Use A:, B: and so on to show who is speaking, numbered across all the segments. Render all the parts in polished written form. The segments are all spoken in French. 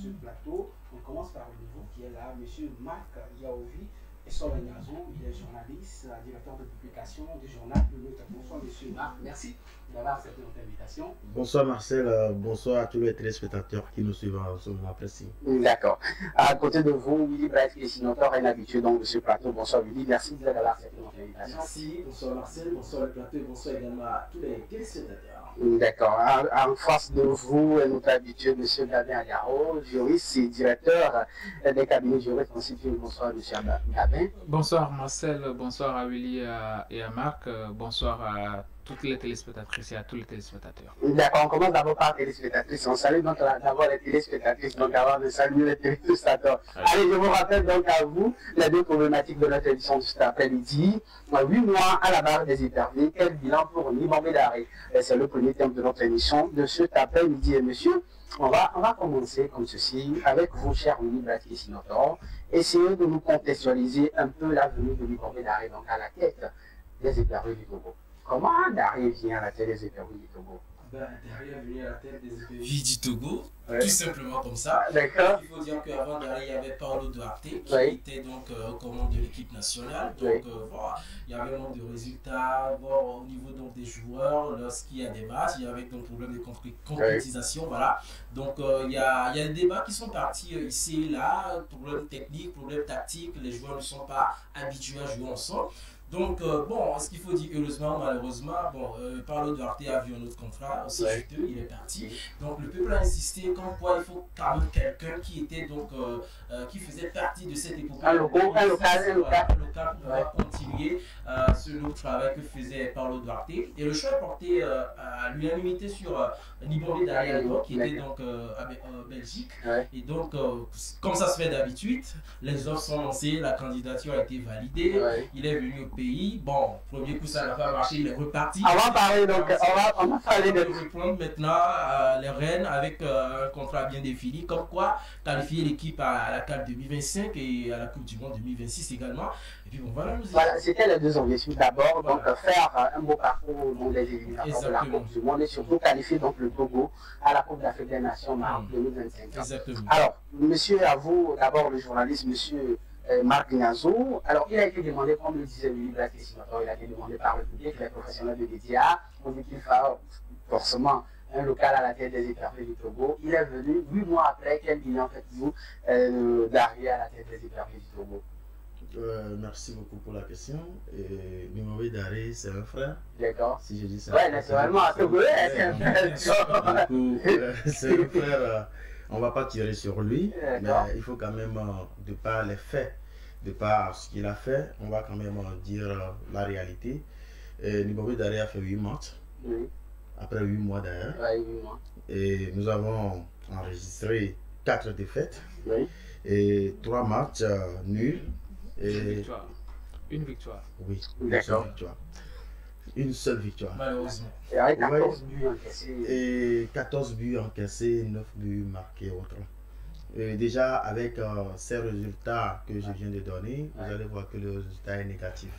A: ce plateau. On commence par le niveau qui est là, M. Marc Yaovi et Solengazo. Il est journaliste, directeur de publication du journal Le Nôtre. Bonsoir, M. Marc. Merci d'avoir accepté notre invitation.
B: Bonsoir Marcel, bonsoir à tous les téléspectateurs qui nous suivent en ce moment précis.
A: D'accord. À côté de vous, Willy Bright, dessinateur, est habitué donc de ce plateau. Bonsoir Willy, merci d'avoir accepté notre invitation.
C: Merci, bonsoir Marcel, bonsoir le plateau, bonsoir également à tous les téléspectateurs.
A: D'accord. En face de vous, notre habitué, M. Gabin Agaro, juriste et directeur des cabinets juristes constitués. Bonsoir M. Gabin.
D: Bonsoir Marcel, bonsoir à Willy et à Marc, bonsoir à toutes les téléspectatrices et à tous les téléspectateurs.
A: D'accord, on commence d'abord par les téléspectatrices. On salue donc d'abord les téléspectatrices, donc avant de saluer les téléspectateurs. Allez, je vous rappelle donc à vous les deux problématiques de notre édition de cet après-midi. 8 mois à la barre des interviews, quel bilan pour Nibambé Daré? C'est le premier thème de notre émission de cet après-midi. Et monsieur, on va commencer comme ceci avec vous, cher Willy Blatt-Kessinotor. Essayez de nous contextualiser un peu la venue de Nibambé Daré donc à la tête des interviews du Togo. Comment Daré vient à la tête des interviews du Togo?
C: Daré est venu à la tête des interviews du Togo,
A: ouais.
C: Tout simplement comme ça.
A: D'accord.
C: Il faut dire qu'avant Daré, il y avait Paulo Duarte qui
A: ouais.
C: était donc aux commandes de l'équipe nationale. Donc voilà, il y avait manque de résultats au niveau donc, des joueurs lorsqu'il y a des matchs. Il y avait donc problème de concrétisation. Ouais. Voilà. Donc il y a des débats qui sont partis ici et là, problème technique, problème tactique. Les joueurs ne sont pas habitués à jouer ensemble. Donc, bon, ce qu'il faut dire, heureusement, malheureusement, bon, Paulo Duarte a vu un autre contrat aussi juteux, il est parti. Donc, le peuple a insisté comme quoi il faut quand même quelqu'un qui était donc, qui faisait partie de cette époque.
A: Un local
C: pour pouvoir continuer ce long travail que faisait Paulo Duarte. Et le choix est porté à l'unanimité sur Nibambé Daré à l'époque, qui était donc en Belgique. Ouais. Et donc, comme ça se fait d'habitude, les offres sont lancées, la candidature a été validée, il est venu au pays. Bon, premier coup ça n'a pas marché, il est reparti.
A: On va parler donc, on va parler de
C: reprendre maintenant les rênes avec un contrat bien défini, comme quoi qualifier l'équipe à la CAN 2025 et à la Coupe du Monde 2026 également. Et puis bon, voilà.
A: Voilà, c'était les deux objectifs. D'abord, donc faire un beau parcours dans les éliminatoires de la Coupe du Monde et surtout qualifier donc le Togo à la Coupe d'Afrique des Nations en 2025.
C: Exactement.
A: Alors, monsieur, à vous, d'abord le journaliste, monsieur Marc Gnazo. Alors, il a été demandé, comme le disait Willy Blatt-Kessinotor, il a été demandé par le public, les professionnels de médias, on dit qu'il faut forcément un local à la tête des interviews du Togo. Il est venu 8 mois après. Quel bilan faites-vous d'arriver à la tête des interviews du Togo?
B: Merci beaucoup pour la question. Nibambé Daré, c'est un frère.
A: D'accord.
B: Si je dis ça.
A: Ouais, naturellement, à Togolais, c'est un frère.
B: C'est un frère. On ne va pas tirer sur lui, mais il faut quand même, de par les faits, de par ce qu'il a fait, on va quand même dire la réalité. Nibambé Daré a fait 8 matchs, après 8 mois d'ailleurs.
A: Ouais, 8 mois.
B: Et nous avons enregistré 4 défaites et 3 matchs nuls. Et...
D: Une victoire.
B: Oui,
A: d'accord.
B: Une seule victoire.
C: Malheureusement.
A: Et avec 14 buts encaissés.
B: Et 14 buts encaissés, 9 buts marqués autrement. Et déjà, avec ces résultats que je viens de donner, vous allez voir que le résultat est négatif.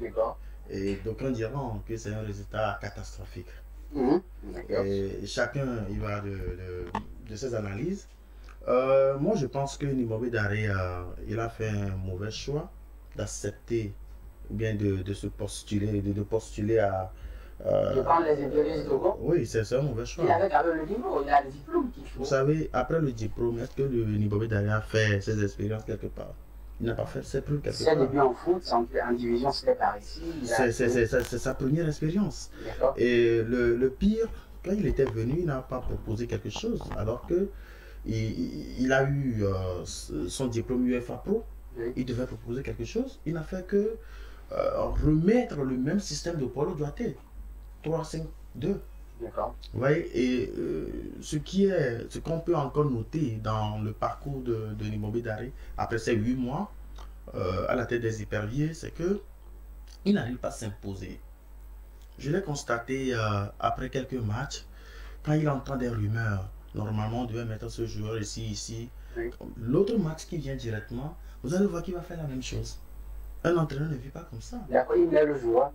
A: D'accord.
B: Et d'aucuns diront que c'est un résultat catastrophique. Et chacun il va de ses analyses. Moi, je pense que Nibambé Daré il a fait un mauvais choix d'accepter ou bien de se postuler, de postuler à...
A: de prendre les interviews du Togo.
B: Oui, c'est un mauvais choix.
A: Il avait quand même le niveau, il a le diplôme qu'il faut.
B: Vous savez, après le diplôme, est-ce que le Nibambé Daré a fait ses expériences quelque part? Il n'a pas fait ses preuves quelque part.
A: Ses débuts en foot, en division, c'était par ici.
B: C'est sa première expérience. Et le pire, quand il était venu, il n'a pas proposé quelque chose, alors que il a eu son diplôme UEFA Pro. Il devait proposer quelque chose. Il n'a fait que remettre le même système de Paulo Duarte. 3-5-2.
A: D'accord.
B: Vous voyez, et ce qu'on peut encore noter dans le parcours de Nibambé Daré, après ces 8 mois à la tête des hyperviers, c'est que il n'arrive pas à s'imposer. Je l'ai constaté après quelques matchs, quand il entend des rumeurs. Normalement, on devait mettre ce joueur ici. L'autre match qui vient directement, vous allez voir qu'il va faire la même chose. Un entraîneur ne vit pas comme ça.
A: D'accord, il met le joueur.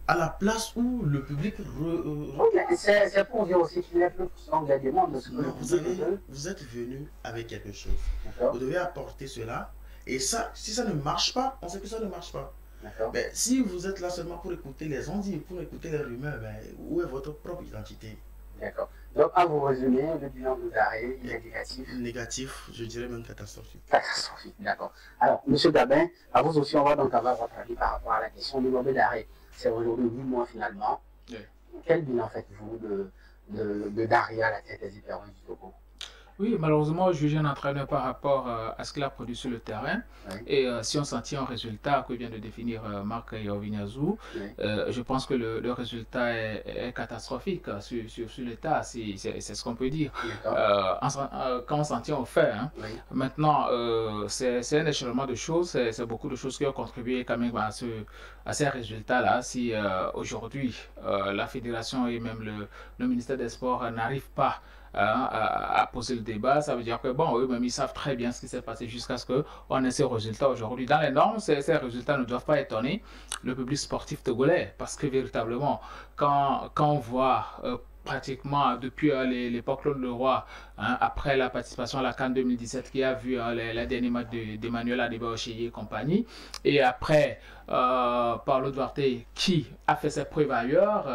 B: à la place où le public...
A: C'est pour dire aussi qu'il y a plus de la demande de ce que
B: vous êtes venu avec quelque chose. Vous devez apporter cela. Et ça, si ça ne marche pas, on sait que ça ne marche pas. Mais si vous êtes là seulement pour écouter les ondits, pour écouter les rumeurs, ben, où est votre propre identité?
A: D'accord. Donc, à vous résumer, le bilan de Daré, il est négatif.
B: Négatif, je dirais même catastrophique.
A: Catastrophique, d'accord. Alors, M. Gabin, à vous aussi, on va donc avoir votre avis par rapport à la question du Nibombé Daré. C'est aujourd'hui 8 mois finalement. Oui. Quel bilan faites-vous de Daré à la tête des Hyperons du Togo?
D: Oui, malheureusement, juger un entraîneur par rapport à ce qu'il a produit sur le terrain, oui. Et si on s'en tient au résultat que vient de définir Marc Yovinazou, oui. Je pense que le résultat est catastrophique sur l'état, c'est ce qu'on peut dire. Quand on s'en tient au fait. Hein. Oui. Maintenant, c'est un échelonnement de choses, c'est beaucoup de choses qui ont contribué quand même à ces résultats-là. Si aujourd'hui, la fédération et même le ministère des Sports n'arrivent pas à poser le débat, ça veut dire que bon, eux-mêmes ils savent très bien ce qui s'est passé jusqu'à ce qu'on ait ces résultats aujourd'hui. Dans les normes, ces résultats ne doivent pas étonner le public sportif togolais, parce que véritablement, quand on voit pratiquement depuis l'époque Claude Leroy, hein, après la participation à la CAN 2017 qui a vu la dernière match d'Emmanuel Adebayo-Cheye et compagnie, et après Paulo Duarte qui a fait ses preuves ailleurs,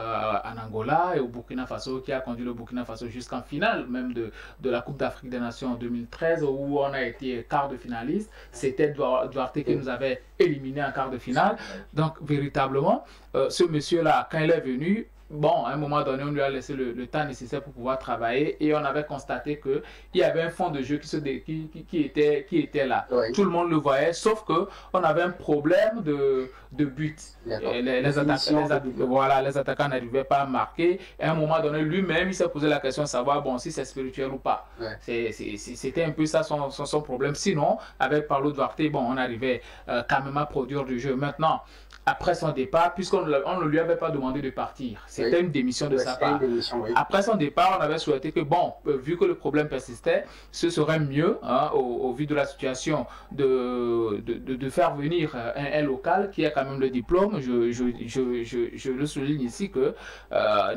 D: en Angola et au Burkina Faso, qui a conduit le Burkina Faso jusqu'en finale même de la Coupe d'Afrique des Nations en 2013 où on a été quart de finaliste. C'était Duarte qui nous avait éliminés en quart de finale. Donc véritablement, ce monsieur-là, quand il est venu, bon, à un moment donné, on lui a laissé le temps nécessaire pour pouvoir travailler et on avait constaté qu'il y avait un fond de jeu qui était là. Oui. Tout le monde le voyait, sauf qu'on avait un problème de but. Les attaquants n'arrivaient pas à marquer. Et à un moment donné, lui-même, il s'est posé la question de savoir bon, si c'est spirituel ou pas. Ouais. C'était un peu ça son problème. Sinon, avec Paulo Duarte, bon, on arrivait quand même à produire du jeu. Maintenant, après son départ, puisqu'on ne lui avait pas demandé de partir, c'était oui. Une démission de sa part. Oui. Après son départ, on avait souhaité que, bon, vu que le problème persistait, ce serait mieux, hein, au vu de la situation, de faire venir un local qui a quand même le diplôme. Je le souligne ici que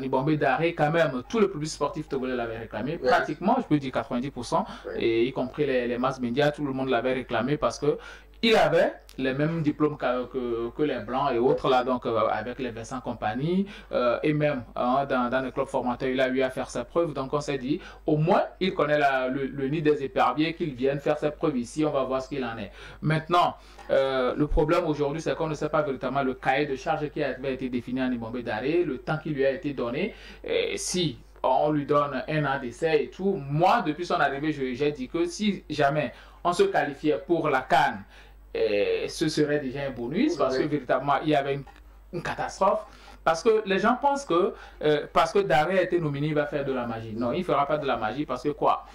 D: Nibombé Daré, quand même, tout le public sportif togolais l'avait réclamé, oui. Pratiquement, je peux dire 90%, oui. Et y compris les masses médias, tout le monde l'avait réclamé parce que il avait les mêmes diplômes que les Blancs et autres, là, donc avec les Vincent Compagnie, et même dans le club formateur, il a eu à faire ses preuves. Donc on s'est dit, au moins, il connaît le nid des éperviers, qu'il vienne faire ses preuves ici, on va voir ce qu'il en est. Maintenant, le problème aujourd'hui, c'est qu'on ne sait pas véritablement le cahier de charge qui avait été défini à Nibombé Daré, le temps qui lui a été donné, et si on lui donne un an d'essai et tout. Moi, depuis son arrivée, j'ai dit que si jamais on se qualifiait pour la CAN, ce serait déjà un bonus parce que véritablement il y avait une catastrophe. Parce que les gens pensent que parce que Daré a été nominé, il va faire de la magie. Non, il ne fera pas de la magie parce que quoi?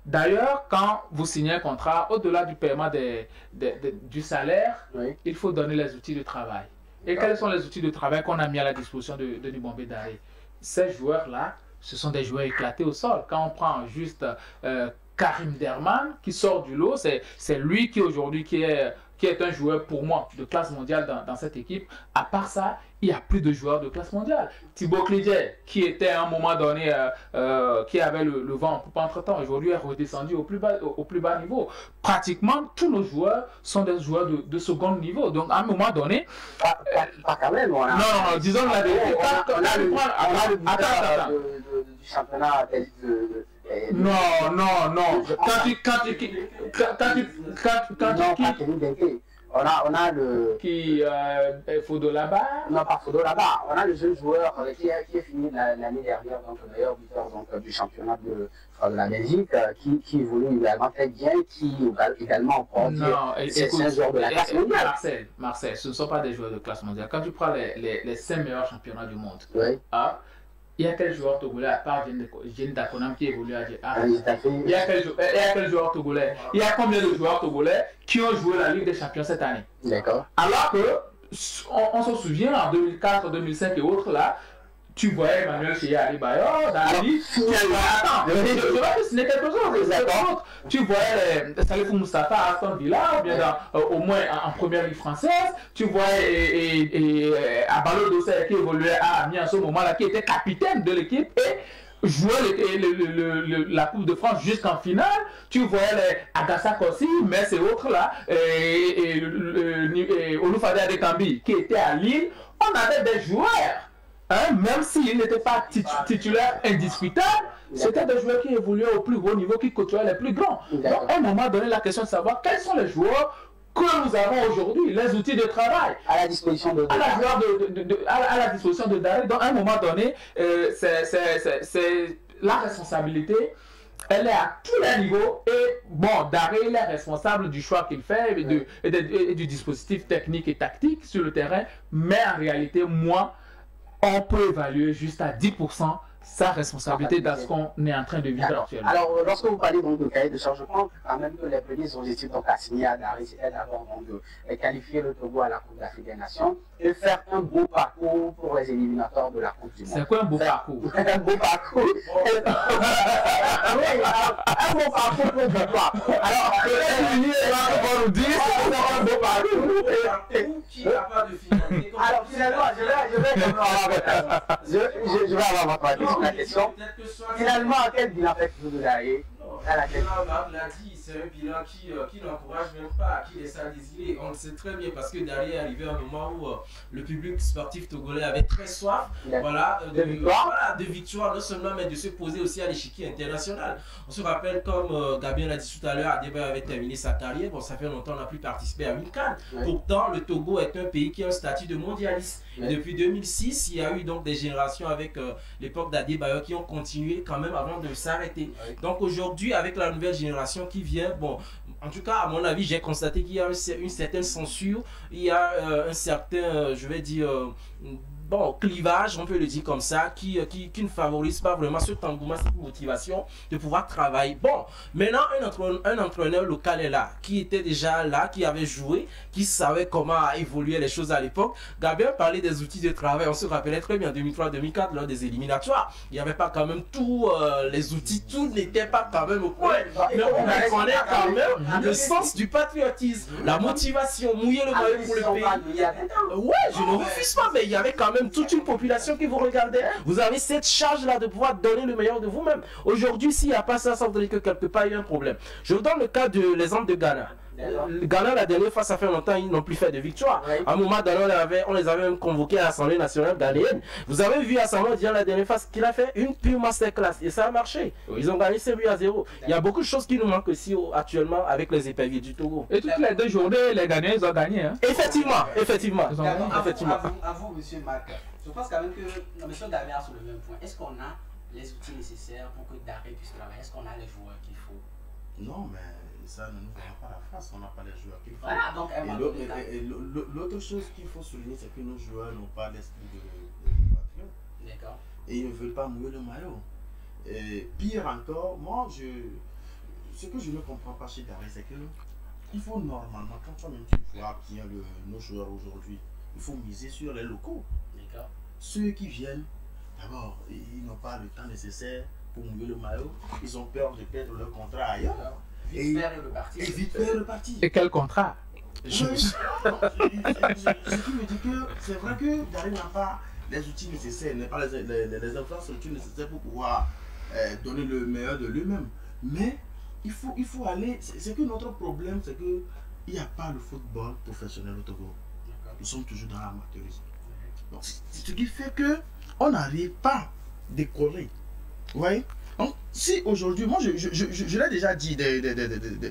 D: D'ailleurs, quand vous signez un contrat, au-delà du paiement du salaire, oui. Il faut donner les outils de travail. Et quels sont les outils de travail qu'on a mis à la disposition de Nibombé Daré? Ces joueurs-là, ce sont des joueurs éclatés au sol. Quand on prend juste Karim Derman qui sort du lot, c'est lui qui aujourd'hui qui est un joueur pour moi de classe mondiale dans cette équipe. À part ça, il n'y a plus de joueurs de classe mondiale. Thibaut Clédier, qui était à un moment donné, qui avait le vent en poupe entre-temps, aujourd'hui est redescendu au plus bas niveau. Pratiquement tous nos joueurs sont des joueurs de second niveau. Donc à un moment donné...
A: Pas quand même.
D: Non, disons la vérité.
A: On a le championnat
D: non.
A: On a le...
D: Qui Fodo là-bas.
A: Non, pas Fodo là-bas. On a le jeune joueur qui est fini l'année dernière, donc le meilleur buteur du championnat de la Belgique, qui évolue également très bien, qui également c'est un joueur de la classe mondiale.
D: Marcel, ce ne sont pas des joueurs de classe mondiale. Quand tu prends les 5 meilleurs championnats du monde,
A: oui.
D: Il y a quel joueur togolais à part Jane Dakonam qui évolue à il y a quel joueur togolais? Il y a combien de joueurs togolais qui ont joué la Ligue des Champions cette année?
A: D'accord.
D: Alors que, on se souvient en 2004, 2005 et autres là, tu voyais Emmanuel Chéa Adebayor dans la liste. Attends, je vais te citer quelque chose. Tu voyais Salifou Moustapha à Aston Villa, bien au moins en première ligue française. Tu voyais Abalo Dossé qui évoluait à Amiens à ce moment-là, qui était capitaine de l'équipe et jouait la Coupe de France jusqu'en finale. Tu voyais les Agassa Kossi, Metz et autres là, et Olufade Adekambi qui était à Lille. On avait des joueurs, hein, même s'ils n'étaient pas titulaires indiscutables, c'était des joueurs qui évoluaient au plus haut niveau, qui côtoyaient les plus grands. Donc à un moment donné, la question de savoir quels sont les joueurs que nous avons aujourd'hui, les outils de travail
A: à la disposition de
D: à la disposition de Daré. Donc à un moment donné, c'est la responsabilité, elle est à tous les niveaux. Et bon, Daré il est responsable du choix qu'il fait et du dispositif technique et tactique sur le terrain. Mais en réalité, moi, on peut évaluer juste à 10% sa responsabilité dans ce qu'on est en train de vivre actuellement.
A: Alors, lorsque vous parlez donc de cahier de charge, je pense quand même que les premiers objectifs donc assignés à Daré, c'était d'abord de qualifier le Togo à la Coupe d'Afrique des Nations et faire un beau parcours pour les éliminatoires de la Coupe du Monde.
D: C'est quoi un beau parcours?
A: Un beau parcours. Oui, un beau parcours pour victoire. Alors, peut-être nous dire un beau parcours.
C: Qui n'a pas de finalité.
A: Alors, finalement, je vais avoir votre avis sur la question. Finalement, quel bilan faites-vous de Daré?
C: Mme l'a dit, c'est un bilan qui n'encourage même pas, qui laisse à désirer. On le sait très bien parce que Daré est arrivé à un moment où le public sportif togolais avait très soif de victoire, non seulement, mais de se poser aussi à l'échiquier international. On se rappelle, comme Gabien l'a dit tout à l'heure, Adebayor avait terminé sa carrière. Bon, ça fait longtemps qu'on n'a plus participé à une CAN. Pourtant, le Togo est un pays qui a un statut de mondialiste. Et depuis 2006, il y a eu donc des générations avec l'époque d'Adebayor qui ont continué quand même avant de s'arrêter. Donc aujourd'hui, avec la nouvelle génération qui vient, bon, en tout cas, à mon avis, j'ai constaté qu'il y a une certaine censure, il y a un certain, je vais dire, bon, clivage, on peut le dire comme ça, qui ne favorise pas vraiment cet engouement, cette motivation de pouvoir travailler. Bon, maintenant, un entraîneur local est là, qui était déjà là, qui avait joué, qui savait comment évoluer les choses à l'époque. Gabien parlait des outils de travail, on se rappelait très bien, 2003-2004, lors des éliminatoires, il n'y avait pas quand même tous les outils, tout n'était pas quand même au point. Mais on reconnaît quand même le sens du patriotisme, la motivation, mouiller le maillot pour le pays. Ouais, je ne refuse pas, mais il y avait quand même toute une population qui vous regardait. Vous avez cette charge-là de pouvoir donner le meilleur de vous-même. Aujourd'hui, s'il n'y a pas ça, ça veut dire que quelque part, il y a un problème. Je vous donne le cas de l'exemple de Ghana. Le Ghana, la dernière fois, ça fait longtemps, ils n'ont plus fait de victoire. À un moment donné, on les avait même convoqués à l'Assemblée nationale ghanéenne. Vous avez vu à Samuel Dian la dernière fois ce qu'il a fait, une pure masterclass. Et ça a marché. Ils ont gagné 7-0. Il y a beaucoup de choses qui nous manquent aussi actuellement avec les éperviers du Togo.
D: Et toutes les 2 journées, les Ghanéens, ils ont gagné. Hein.
C: Effectivement.
E: À vous, monsieur Marc, je pense quand même que M. Daré a sur le même point. Est-ce qu'on a les outils nécessaires pour que Daré puisse travailler? Est-ce qu'on a les joueurs qu'il faut?
B: Non, mais ça ne nous verra pas la face, on n'a pas les joueurs qu'il faut.
E: Voilà, donc
B: l'autre chose qu'il faut souligner, c'est que nos joueurs n'ont pas l'esprit de patriote.
E: D'accord.
B: Et ils ne veulent pas mouiller le maillot. Et pire encore, moi, ce que je ne comprends pas chez Daré, c'est que il faut normalement, quand toi-même tu vois bien nos joueurs aujourd'hui, il faut miser sur les locaux.
E: D'accord.
B: Ceux qui viennent, d'abord, ils n'ont pas le temps nécessaire pour mouiller le maillot, ils ont peur de perdre leur contrat ailleurs.
E: Vite faire le parti.
B: Et vite faire le parti.
D: Et quel contrat?
B: Ce qui me dit que c'est vrai que Daré n'a pas les outils nécessaires, n'a pas les infrastructures nécessaires pour pouvoir donner le meilleur de lui-même. Mais il faut aller. C'est que notre problème, c'est qu'il n'y a pas le football professionnel au Togo. Nous sommes toujours dans l'amateurisme. Donc, ce qui fait qu'on n'arrive pas à décoller. Vous voyez? Donc, si aujourd'hui, moi je l'ai déjà dit dès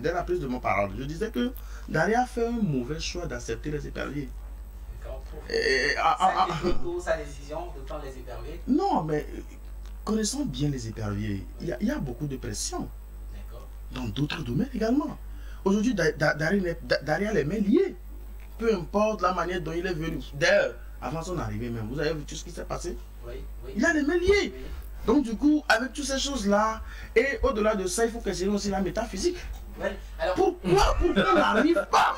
B: la prise de mon parole, je disais que Daré a fait un mauvais choix d'accepter les éperviers.
E: Sa décision de prendre les éperviers?
B: Non, mais connaissons bien les éperviers, il y a beaucoup de pression. Dans d'autres domaines également. Aujourd'hui, Daré a les mains liées. Peu importe la manière dont il est venu. D'ailleurs, avant son arrivée même, vous avez vu tout ce qui s'est passé?
E: Oui.
B: Il a les mains liées.
E: Oui.
B: Donc du coup, avec toutes ces choses-là, et au-delà de ça, il faut questionner aussi la métaphysique.
E: Oui. Alors,
B: Pourquoi on n'arrive pas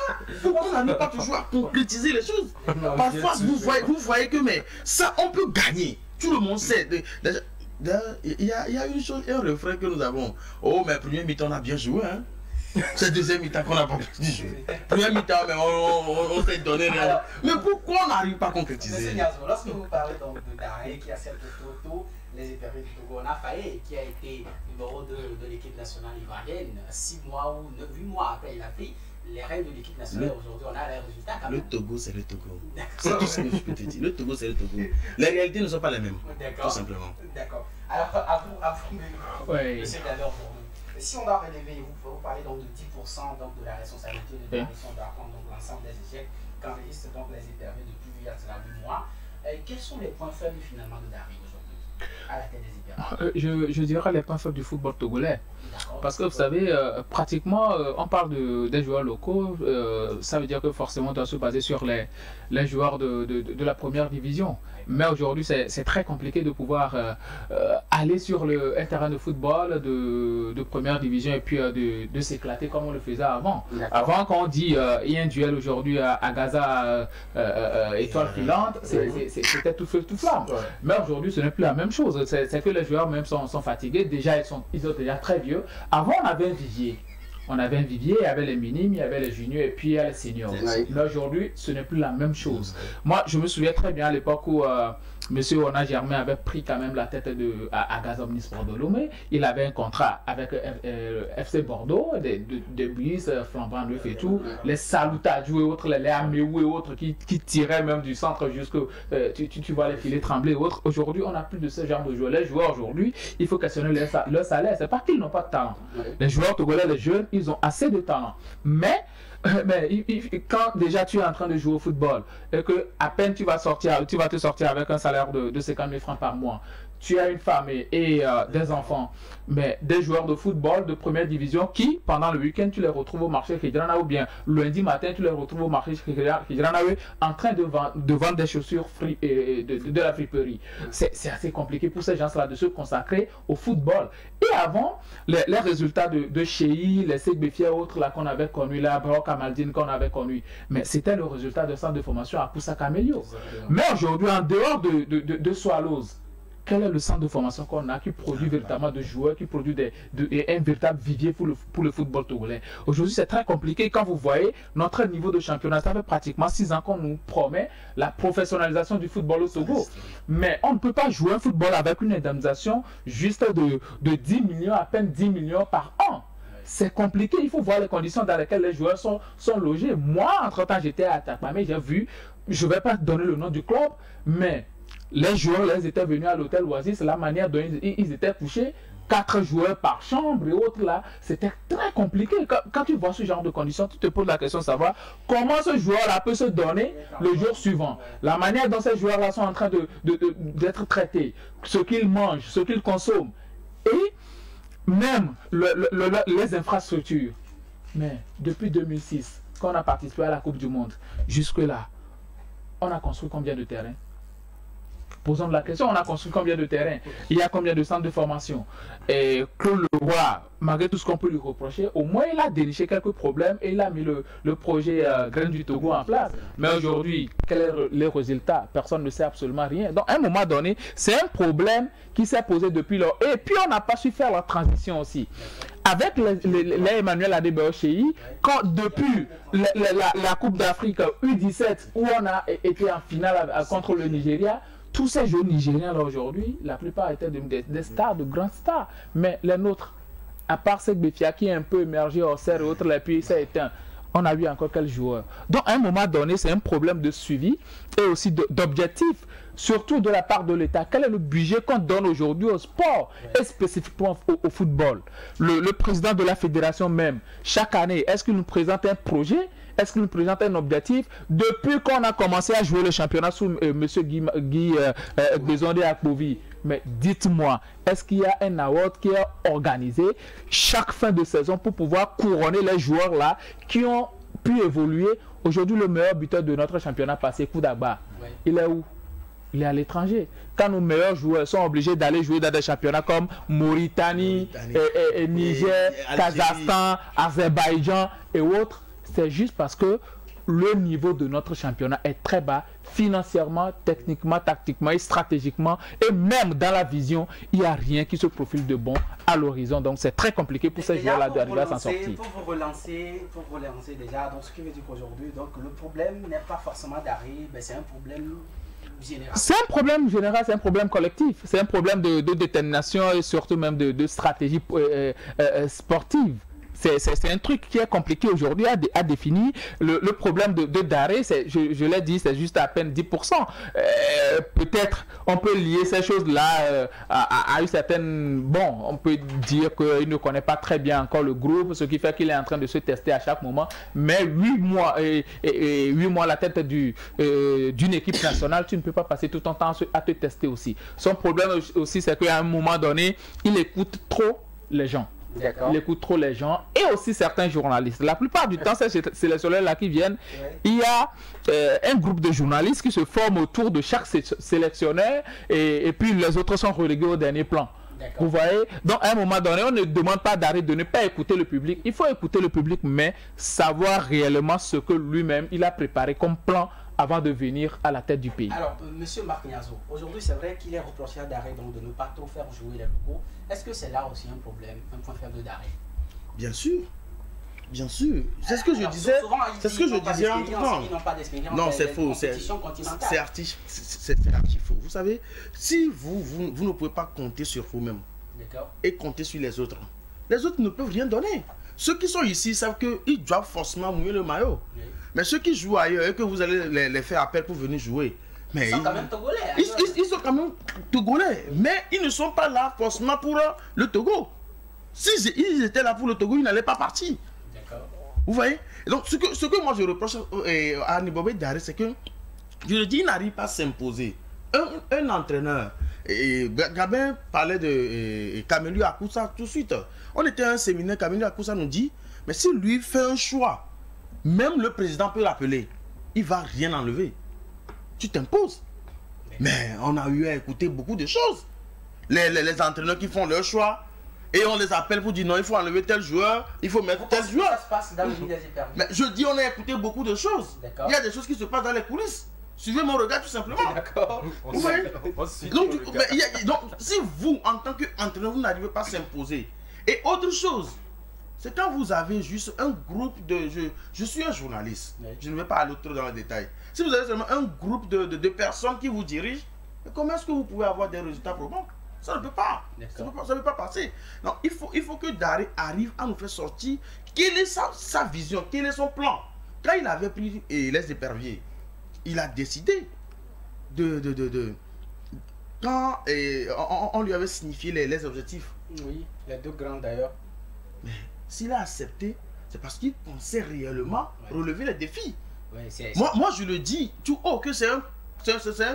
B: toujours à concrétiser les choses? Parfois, vous voyez que mais ça, on peut gagner. Tout le monde sait. Il y a une chose, un refrain que nous avons. Oh, mais premier mi-temps, on a bien joué. Hein? C'est deuxième mi-temps qu'on n'a pas pu jouer. Premier mi-temps, mais on s'est donné rien. Mais pourquoi on n'arrive pas à concrétiser?
E: Monsieur Niazo, lorsque vous parlez donc de Daré qui a cette photo, les éperviers du Togo, on a failli, qui a été numéro 2 de l'équipe nationale ivoirienne, 6 mois ou 8 mois après, il a pris les règles de l'équipe nationale. Aujourd'hui, on a les résultats quand même.
B: Le Togo, c'est le Togo. C'est tout ce que je peux te dire. Le Togo, c'est le Togo. Les réalités ne sont pas les mêmes. Tout simplement.
E: D'accord. Alors, à vous, monsieur Daber, si on doit relever, vous parlez donc de 10% donc, de la responsabilité de Direction d'apprendre l'ensemble des échecs qu'enregistrent donc les éperviers depuis il y a 8 mois. Quels sont les points faibles finalement de Daré aujourd'hui à la tête des éperviers?
D: Je dirais les points faibles du football togolais. Parce que vous savez, pratiquement, on parle des joueurs locaux, ça veut dire que forcément on doit se baser sur les joueurs de la première division. Mais aujourd'hui, c'est très compliqué de pouvoir aller sur un terrain de football de première division et puis de s'éclater comme on le faisait avant. Avant, quand on dit il y a un duel aujourd'hui à Gaza, étoile filante, c'était tout feu, tout flamme. Mais aujourd'hui, ce n'est plus la même chose. C'est que les joueurs même sont fatigués. Déjà, ils sont déjà très vieux. Avant, on avait un vivier. On avait un vivier, il y avait les minimes, il y avait les juniors et puis il y a les seniors. Mais aujourd'hui, ce n'est plus la même chose. Moi, je me souviens très bien à l'époque où M. Ona Germain avait pris quand même la tête à Gaza Omnisport de Lomé. Il avait un contrat avec FC Bordeaux, des bus flambant neuf et tout, les Salutadjou et autres, les Améou et autres qui tiraient même du centre jusque tu vois les filets trembler et autres. Aujourd'hui, on n'a plus de ce genre de joueurs. Les joueurs aujourd'hui, il faut questionner leur salaire. C'est pas qu'ils n'ont pas de talent. Les joueurs togolais, les jeunes, ils ont assez de talent. Mais quand déjà tu es en train de jouer au football et que à peine tu vas te sortir avec un salaire de 50 000 francs par mois, tu as une femme et des enfants, mais des joueurs de football de première division qui, pendant le week-end, tu les retrouves au marché Kidjana ou bien lundi matin, tu les retrouves au marché Kidjana en train de vendre des chaussures de la friperie. C'est assez compliqué pour ces gens-là de se consacrer au football. Et avant, les résultats de Chéi, les Segbefia et autres là qu'on avait connus, la Brock Amaldine qu'on avait connu, mais c'était le résultat de centre de formation à Poussa-Camelio. Mais aujourd'hui, en dehors de Swallows, quel est le centre de formation qu'on a qui produit véritablement de joueurs, qui produit un véritable vivier pour le football togolais? Aujourd'hui, c'est très compliqué. Quand vous voyez notre niveau de championnat, ça fait pratiquement 6 ans qu'on nous promet la professionnalisation du football au Togo. Mais on ne peut pas jouer un football avec une indemnisation juste de 10 millions, à peine 10 millions par an. C'est compliqué. Il faut voir les conditions dans lesquelles les joueurs sont logés. Moi, entre-temps, j'étais à Takpamé, j'ai vu, je ne vais pas donner le nom du club, mais les joueurs, ils étaient venus à l'hôtel Oasis, la manière dont ils étaient couchés, 4 joueurs par chambre et autres là, c'était très compliqué. Quand tu vois ce genre de conditions, tu te poses la question de savoir comment ce joueur-là peut se donner le jour suivant. La manière dont ces joueurs-là sont en train d'être traités, ce qu'ils mangent, ce qu'ils consomment, et même les infrastructures. Mais depuis 2006, quand on a participé à la Coupe du Monde, jusque-là, on a construit combien de terrains? Posons la question, on a construit combien de terrains? Il y a combien de centres de formation? Et Claude Leroy, malgré tout ce qu'on peut lui reprocher, au moins il a déniché quelques problèmes et il a mis le projet Graines du Togo en place. Mais aujourd'hui, quels sont les résultats? Personne ne sait absolument rien. Donc à un moment donné, c'est un problème qui s'est posé depuis lors. Et puis on n'a pas su faire la transition aussi. Avec les Emmanuel Adebayo Chéi, depuis la Coupe d'Afrique U17 où on a été en finale contre le Nigeria, tous ces jeunes Nigériens là aujourd'hui, la plupart étaient des stars, de grandes stars. Mais les nôtres, à part Segbefia qui est un peu émergé hors serre et autres, et puis ça éteint. On a vu encore quel joueur. Donc à un moment donné, c'est un problème de suivi et aussi d'objectif, surtout de la part de l'État. Quel est le budget qu'on donne aujourd'hui au sport et spécifiquement au football? Le président de la fédération même, chaque année, est-ce qu'il nous présente un projet? Est-ce qu'il nous présente un objectif? Depuis qu'on a commencé à jouer le championnat sous M. Guy Bézondé Akbovi, mais dites-moi, est-ce qu'il y a un award qui est organisé chaque fin de saison pour pouvoir couronner les joueurs là qui ont pu évoluer? Aujourd'hui, le meilleur buteur de notre championnat passé, Koudaba, il est où? Il est à l'étranger. Quand nos meilleurs joueurs sont obligés d'aller jouer dans des championnats comme Mauritanie, Niger, Kazakhstan, Azerbaïdjan et autres, c'est juste parce que le niveau de notre championnat est très bas, financièrement, techniquement, tactiquement et stratégiquement, et même dans la vision, il n'y a rien qui se profile de bon à l'horizon. Donc c'est très compliqué pour ces joueurs-là d'arriver à s'en sortir.
E: Pour vous relancer déjà, donc ce qui veut dire qu'aujourd'hui, donc le problème n'est pas forcément d'arrêt, c'est un problème général.
D: C'est un problème général, c'est un problème collectif, c'est un problème de détermination et surtout même de stratégie sportive. C'est un truc qui est compliqué aujourd'hui à définir. Le problème de Daré, je l'ai dit, c'est juste à peine 10%. Peut-être on peut lier ces choses-là à une certaine... Bon, on peut dire qu'il ne connaît pas très bien encore le groupe, ce qui fait qu'il est en train de se tester à chaque moment. Mais 8 mois, 8 mois à la tête d'une équipe nationale, tu ne peux pas passer tout ton temps à te tester aussi. Son problème aussi, c'est qu'à un moment donné, il écoute trop les gens. Il écoute trop les gens et aussi certains journalistes. La plupart du temps, c'est les soleils-là qui viennent. Il y a un groupe de journalistes qui se forment autour de chaque sélectionneur et puis les autres sont relégués au dernier plan. Vous voyez? Donc, à un moment donné, on ne demande pas d'arrêter de ne pas écouter le public. Il faut écouter le public, mais savoir réellement ce que lui-même, il a préparé comme plan avant de venir à la tête du pays.
E: Alors, monsieur Marc Niazo, aujourd'hui, c'est vrai qu'il est reproché à Daré donc de ne pas trop faire jouer les locaux. Est-ce que c'est là aussi un problème, un point faible de Daré?
B: Bien sûr. Bien sûr. C'est ce que je disais. C'est ce que je disais en tout temps. Non, c'est faux. C'est archi faux. Vous savez, si vous ne pouvez pas compter sur vous-même et compter sur les autres ne peuvent rien donner. Ceux qui sont ici savent qu'ils doivent forcément mouiller le maillot. Oui. Mais ceux qui jouent ailleurs et que vous allez les faire appel pour venir jouer, mais
E: ils sont quand même togolais.
B: Ils sont quand même togolais, mais ils ne sont pas là forcément pour le Togo. S'ils étaient là pour le Togo, ils n'allaient pas partir. Vous voyez? Donc ce que moi je reproche à Nibobé Daré, c'est que, je le dis, il n'arrive pas à s'imposer. Un entraîneur, Gabin parlait de Kamelu Akoussa tout de suite. On était à un séminaire, Kamelu Akoussa nous dit, mais si lui fait un choix, même le président peut l'appeler, il ne va rien enlever. Tu t'imposes. Mais on a eu à écouter beaucoup de choses. Les entraîneurs qui font leur choix, et on les appelle pour dire non, il faut enlever tel joueur, il faut mettre tel joueur.
E: Ça se passe dans le milieu des permis.
B: Mais je dis, on a écouté beaucoup de choses. Il y a des choses qui se passent dans les coulisses. Suivez mon regard tout simplement.
E: D'accord.
B: Vous voyez? Donc, si vous, en tant qu'entraîneur, vous n'arrivez pas à s'imposer. Et autre chose, c'est quand vous avez juste un groupe de... Je suis un journaliste. Oui. Je ne vais pas aller trop dans les détails. Si vous avez seulement un groupe de personnes qui vous dirigent, comment est-ce que vous pouvez avoir des résultats probants? Ça ne peut pas. Ça ne peut pas passer. Non, il faut que Daré arrive à nous faire sortir. Quelle est sa vision? Quel est son plan? Quand il avait pris les éperviers, il a décidé quand on lui avait signifié les objectifs.
E: Oui, les deux grands d'ailleurs.
B: Mais s'il a accepté, c'est parce qu'il pensait réellement relever les défis. Moi, je le dis tout haut que c'est un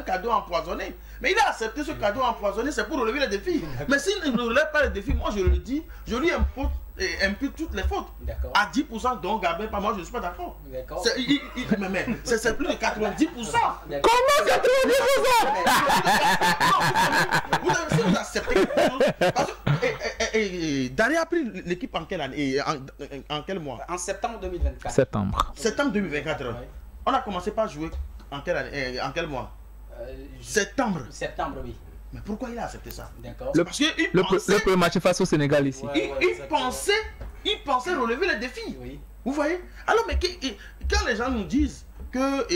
B: cadeau empoisonné. Mais il a accepté ce cadeau empoisonné, c'est pour relever les défis. Mais s'il ne relève pas les défis, moi je le dis, je lui impute toutes les fautes. À 10%, donc Gabin, pas moi, je ne suis pas d'accord. Mais c'est plus de 90%.
D: Comment c'est plus de 10%?
B: Si vous acceptez quelque chose, parce que Daré a pris l'équipe en quelle année, en quel mois?
E: En septembre 2024.
B: Septembre 2024. Oui. On a commencé par jouer en quelle année, en quel mois? Septembre.
E: Septembre, oui.
B: Mais pourquoi il a accepté ça?
E: D'accord.
B: Parce que
D: le premier match face au Sénégal ici.
B: Il pensait relever les défis. Oui. Vous voyez? Alors, mais quand les gens nous disent que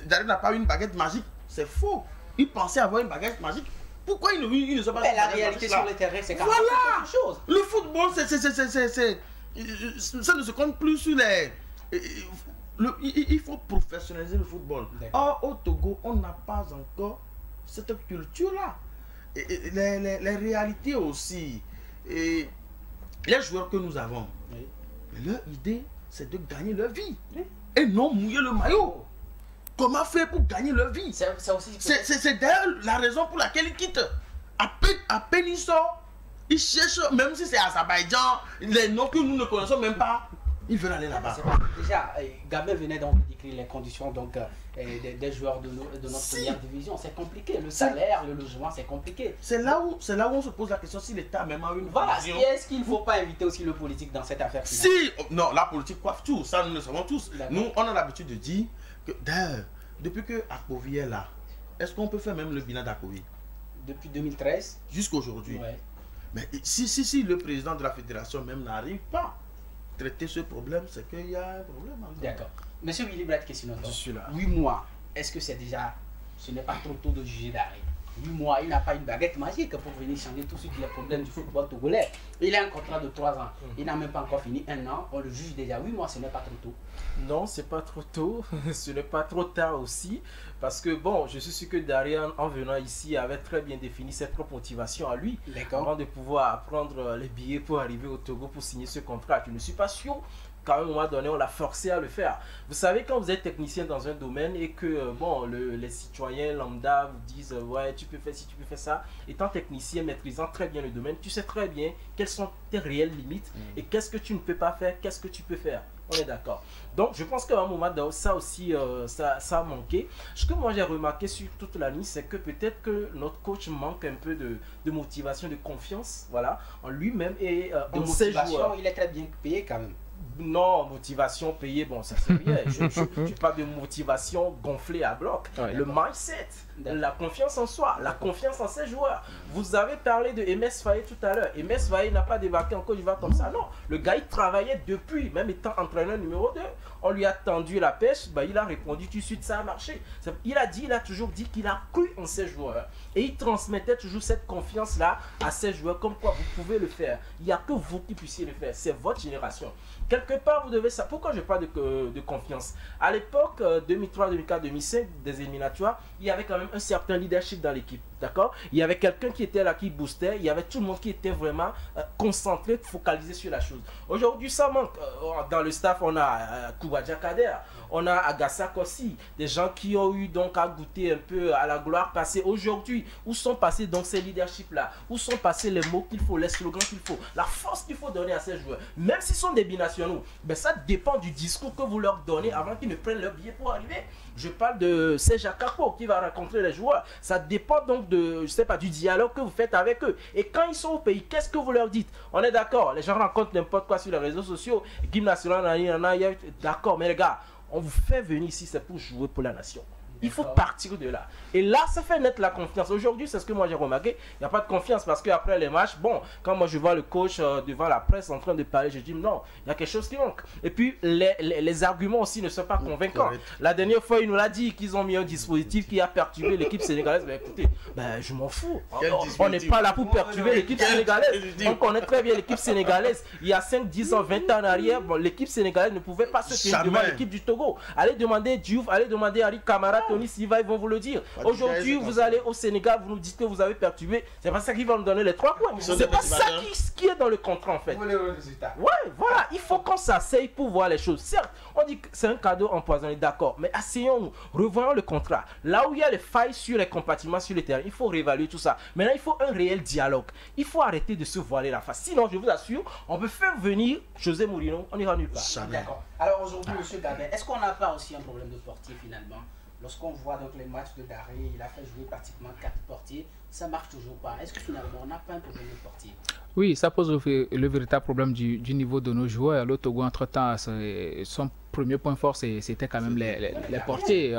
B: Daré n'a pas une baguette magique, c'est faux. Il pensait avoir une baguette magique. Pourquoi il ne sait pas?
E: Mais la réalité sur le terrain, c'est quand même quelque chose.
B: Le football, ça ne se compte plus sur les... Il faut professionnaliser le football. Or, au Togo, on n'a pas encore cette culture-là. Les réalités aussi. Et les joueurs que nous avons, leur idée, c'est de gagner leur vie. Et non mouiller le maillot. Comment faire pour gagner leur vie? C'est d'ailleurs la raison pour laquelle ils quittent. À peine ils sortent, ils cherchent, même si c'est Azerbaïdjan, les noms que nous ne connaissons même pas. Ils veulent aller là-bas.
E: Déjà, Gabin venait donc de décrire les conditions donc, des joueurs de notre première division. C'est compliqué. Le salaire, le logement, c'est compliqué.
B: C'est là où on se pose la question si l'État même a une
E: vision. Est-ce qu'il ne faut pas inviter aussi le politique dans cette affaire?
B: Si, non, la politique coiffe tout. Ça, nous le savons tous. Nous, on a l'habitude de dire que d'ailleurs, depuis que Akovi est là, est-ce qu'on peut faire même le bilan d'Akovi?
E: Depuis 2013
B: jusqu'à aujourd'hui.
E: Ouais.
B: Mais si le président de la fédération même n'arrive pas à traiter ce problème, c'est qu'il y a un problème.
E: D'accord. Monsieur Willy Brett Kessino,
C: je suis là.
E: 8 mois, est-ce que c'est déjà, ce n'est pas trop tôt de juger d'arrêt? 8 mois, il n'a pas une baguette magique pour venir changer tout ce qui est problème du football togolais. Il a un contrat de 3 ans. Il n'a même pas encore fini 1 an. On le juge déjà. 8 mois, ce n'est pas trop tôt.
C: Non, c'est pas trop tôt. Ce n'est pas trop tard aussi. Parce que bon, je suis sûr que Darian, en venant ici, avait très bien défini cette propre motivation à lui. Avant de pouvoir prendre les billets pour arriver au Togo pour signer ce contrat. Je ne suis pas sûr qu'à un moment donné, on l'a forcé à le faire. Vous savez, quand vous êtes technicien dans un domaine et que bon, les citoyens lambda vous disent ouais, tu peux faire ci, tu peux faire ça. Étant technicien, maîtrisant très bien le domaine, tu sais très bien quelles sont tes réelles limites et qu'est-ce que tu ne peux pas faire, qu'est-ce que tu peux faire. On est d'accord. Donc, je pense qu'à un moment donné, ça aussi, ça a manqué. Ce que moi j'ai remarqué sur toute la ligne, c'est que peut-être que notre coach manque un peu de motivation, de confiance, voilà, en lui-même et en ses joueurs.
E: Il est très bien payé quand même.
C: Non, motivation payée, bon, ça c'est bien. Je parle de motivation gonflée à bloc. Ouais, le mindset, la confiance en soi, la confiance en ses joueurs. Vous avez parlé de MS Faye tout à l'heure. MS Faye n'a pas débarqué en Côte d'Ivoire comme ça. Non, le gars il travaillait depuis, même étant entraîneur numéro 2. On lui a tendu la pêche, bah, il a répondu tout de suite, ça a marché. Il a toujours dit qu'il a cru en ses joueurs. Et il transmettait toujours cette confiance-là à ses joueurs, comme quoi vous pouvez le faire. Il n'y a que vous qui puissiez le faire. C'est votre génération. Quelque part, vous devez ça. Pourquoi je parle de confiance? À l'époque 2003, 2004, 2005, des éliminatoires, il y avait quand même un certain leadership dans l'équipe. D'accord? Il y avait quelqu'un qui était là, qui boostait. Il y avait tout le monde qui était vraiment concentré, focalisé sur la chose. Aujourd'hui, ça manque. Dans le staff, on a Koubadia Kader, on a Agassa Kossi, des gens qui ont eu donc à goûter un peu à la gloire passée. Aujourd'hui, où sont passés donc ces leaderships-là? Où sont passés les mots qu'il faut, les slogans qu'il faut, la force qu'il faut donner à ces joueurs? Même s'ils sont des binationaux, ben ça dépend du discours que vous leur donnez avant qu'ils ne prennent leur billet pour arriver. Je parle de Seja Kapo qui va rencontrer les joueurs. Ça dépend donc de, je sais pas, du dialogue que vous faites avec eux. Et quand ils sont au pays, qu'est-ce que vous leur dites? On est d'accord, les gens rencontrent n'importe quoi sur les réseaux sociaux. Équipe nationale, d'accord, mais les gars, on vous fait venir ici, c'est pour jouer pour la nation. Il faut partir de là. Et là, ça fait naître la confiance. Aujourd'hui, c'est ce que moi j'ai remarqué. Il n'y a pas de confiance parce qu'après les matchs, bon, quand moi je vois le coach devant la presse en train de parler, je dis non, il y a quelque chose qui manque. Et puis, les arguments aussi ne sont pas convaincants. La dernière fois, il nous l'a dit qu'ils ont mis un dispositif qui a perturbé l'équipe sénégalaise. Mais écoutez, ben, je m'en fous. On n'est pas là pour perturber l'équipe sénégalaise. On connaît très bien l'équipe sénégalaise. Il y a 5, 10 ans, 20 ans en arrière, bon, l'équipe sénégalaise ne pouvait pas se tenir devant l'équipe du Togo. Allez demander Diouf, allez demander Harry Camara, Tony Silva, ils vont vous le dire. Aujourd'hui, vous allez au Sénégal, vous nous dites que vous avez perturbé. C'est pas ça qui va nous donner les 3 points. C'est pas ça qui est dans le contrat en fait. Ouais, voilà. Il faut qu'on s'asseye pour voir les choses. Certes, on dit que c'est un cadeau empoisonné, d'accord. Mais asseyons-nous, revoyons le contrat. Là où il y a les failles sur les compartiments sur le terrain, il faut réévaluer tout ça. Maintenant, il faut un réel dialogue. Il faut arrêter de se voiler la face. Sinon, je vous assure, on peut faire venir José Mourinho, on n'ira nulle part.
E: D'accord. Alors aujourd'hui, monsieur Gabin, est-ce qu'on n'a pas aussi un problème de portier finalement? Lorsqu'on voit donc les matchs de Daré, il a fait jouer pratiquement 4 portiers, ça marche toujours pas. Est-ce que finalement on n'a pas un problème de portier?
D: Oui, ça pose le véritable problème du niveau de nos joueurs. Le Togo, entre-temps, son premier point fort, c'était quand même les portiers.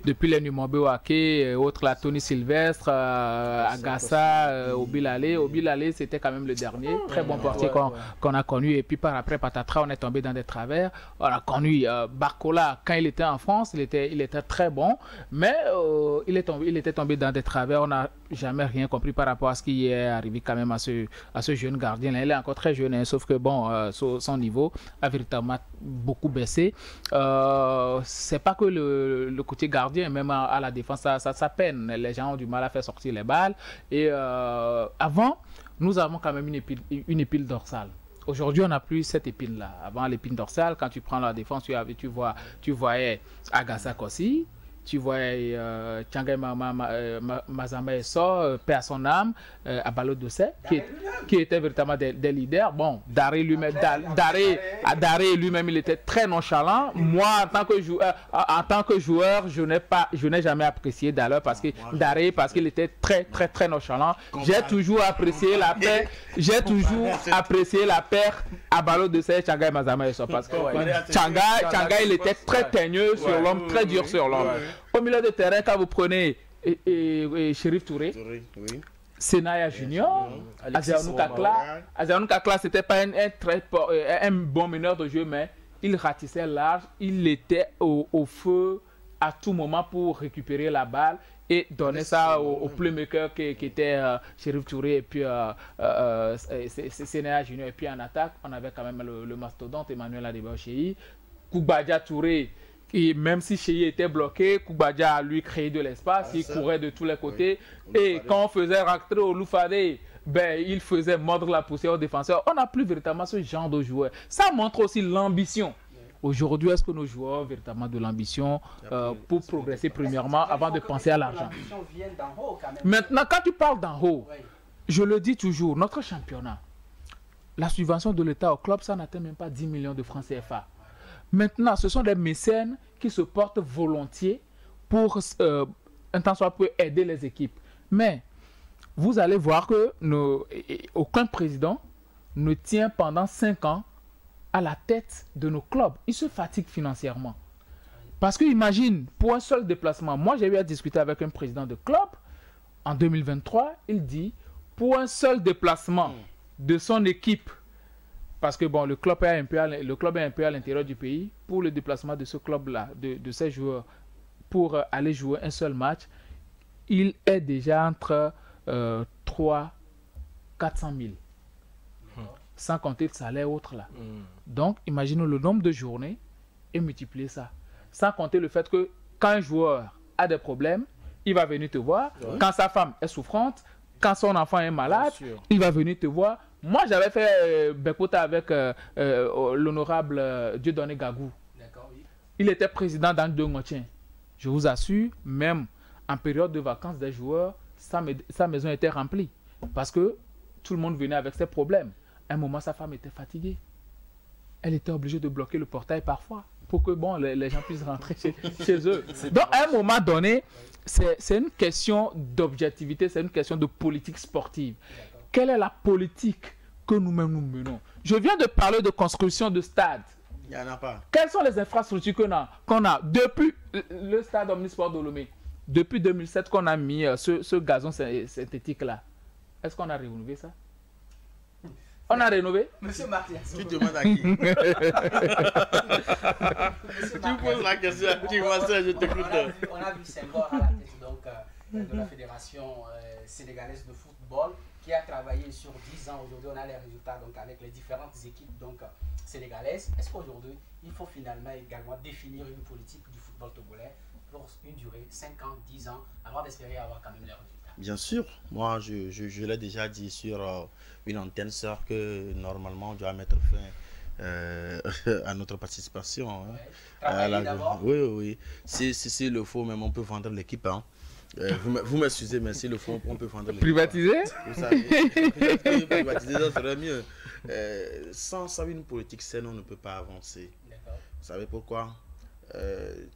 D: Depuis les Numombe Wake et autres, la Tony Sylvestre, Agassa, Obilale. Obilale, c'était quand même le dernier. Très bon portier qu'on a connu. Et puis par après, Patatra, on est tombé dans des travers. On a connu Barcola, quand il était en France, il était très bon. Mais il était tombé dans des travers. On n'a jamais rien compris par rapport à ce qui est arrivé quand même à ce jeune gardien. Il est encore très jeune, hein, sauf que bon, son niveau a véritablement beaucoup baissé. C'est pas que le côté gardien, même à la défense, ça peine. Les gens ont du mal à faire sortir les balles. Et avant, nous avons quand même une épine dorsale. Aujourd'hui, on n'a plus cette épine-là. Avant, l'épine dorsale, quand tu prends la défense, tu voyais Agassa Kossi, tu vois Tchangaï Mazama sort, paix à son âme, à Balo Dossé, qui était véritablement des leaders. Bon, Daré lui-même, Daré lui-même, il était très nonchalant. Moi, en tant que joueur, je n'ai jamais apprécié Daré parce qu'il était très nonchalant. J'ai toujours apprécié la paix. J'ai toujours apprécié la paix à Balo Dossé, Tchangaï Mazama sort parce que Tchangaï, il était très teigneux sur l'homme, très dur sur l'homme. Au milieu de terrain, quand vous prenez Chérif Touré, Senaya Junior, Azianou Kakla, c'était pas un bon meneur de jeu, mais il ratissait large, il était au feu à tout moment pour récupérer la balle et donner ça au playmaker qui était Chérif Touré et puis Senaya Junior. Et puis en attaque, on avait quand même le mastodonte Emmanuel Adebayo-Cheyi, Koubadia Touré. Et même si Cheyi était bloqué, Koubadia a lui créé de l'espace, il courait de tous les côtés. Et quand on faisait rentrer au Loufadé, ben, il faisait mordre la poussière aux défenseurs. On n'a plus véritablement ce genre de joueurs. Ça montre aussi l'ambition. Aujourd'hui, est-ce que nos joueurs ont véritablement de l'ambition pour progresser premièrement avant de penser à l'argent? Maintenant, quand tu parles d'en haut, je le dis toujours, notre championnat, la subvention de l'État au club, ça n'atteint même pas 10 millions de francs CFA. Maintenant, ce sont des mécènes qui se portent volontiers pour un temps soit peu aider les équipes. Mais vous allez voir que aucun président ne tient pendant 5 ans à la tête de nos clubs. Il se fatigue financièrement. Parce que imagine, pour un seul déplacement, moi j'ai eu à discuter avec un président de club en 2023, il dit, pour un seul déplacement de son équipe, parce que bon, le club est un peu à l'intérieur du pays. Pour le déplacement de ce club-là, de ces joueurs, pour aller jouer un seul match, il est déjà entre 300 400 000. Sans compter le salaire autre là. Donc, imaginez le nombre de journées et multiplier ça. Sans compter le fait que quand un joueur a des problèmes, il va venir te voir. Quand sa femme est souffrante, quand son enfant est malade, il va venir te voir. Moi, j'avais fait Bekota avec l'honorable Dieudonné Gagou. Oui. Il était président d'Anne de Ngotien. Je vous assure, même en période de vacances des joueurs, sa maison était remplie. Parce que tout le monde venait avec ses problèmes. À un moment, sa femme était fatiguée. Elle était obligée de bloquer le portail parfois pour que bon, les gens puissent rentrer chez eux. Donc, à un moment donné, c'est une question d'objectivité, c'est une question de politique sportive. Quelle est la politique que nous-mêmes nous menons? Je viens de parler de construction de stade.
B: Il n'y en a pas.
D: Quelles sont les infrastructures qu'on a depuis le stade Omnisport de Lomé? Depuis 2007 qu'on a mis ce gazon synthétique-là. Est-ce qu'on a rénové ça? On a rénové?
E: Monsieur Martial.
B: Tu demandes à qui? Tu poses la question à qui? Je t'écoute.
E: On a vu Senghor à la tête donc, de la Fédération sénégalaise de football qui a travaillé sur 10 ans. Aujourd'hui, on a les résultats donc, avec les différentes équipes donc, sénégalaises. Est-ce qu'aujourd'hui, il faut finalement également définir une politique du football togolais pour une durée 5 ans, 10 ans, avant d'espérer avoir quand même les résultats?
B: Bien sûr, moi je l'ai déjà dit sur une antenne sœur que normalement on doit mettre fin à notre participation. Hein. Oui. Si le faut, même on peut vendre l'équipe. Hein. Vous m'excusez, mais si le faut, on peut vendre l'équipe.
D: Privatiser?
B: Vous savez, privatiser, ça serait mieux. Sans une politique saine, on ne peut pas avancer. Vous savez pourquoi?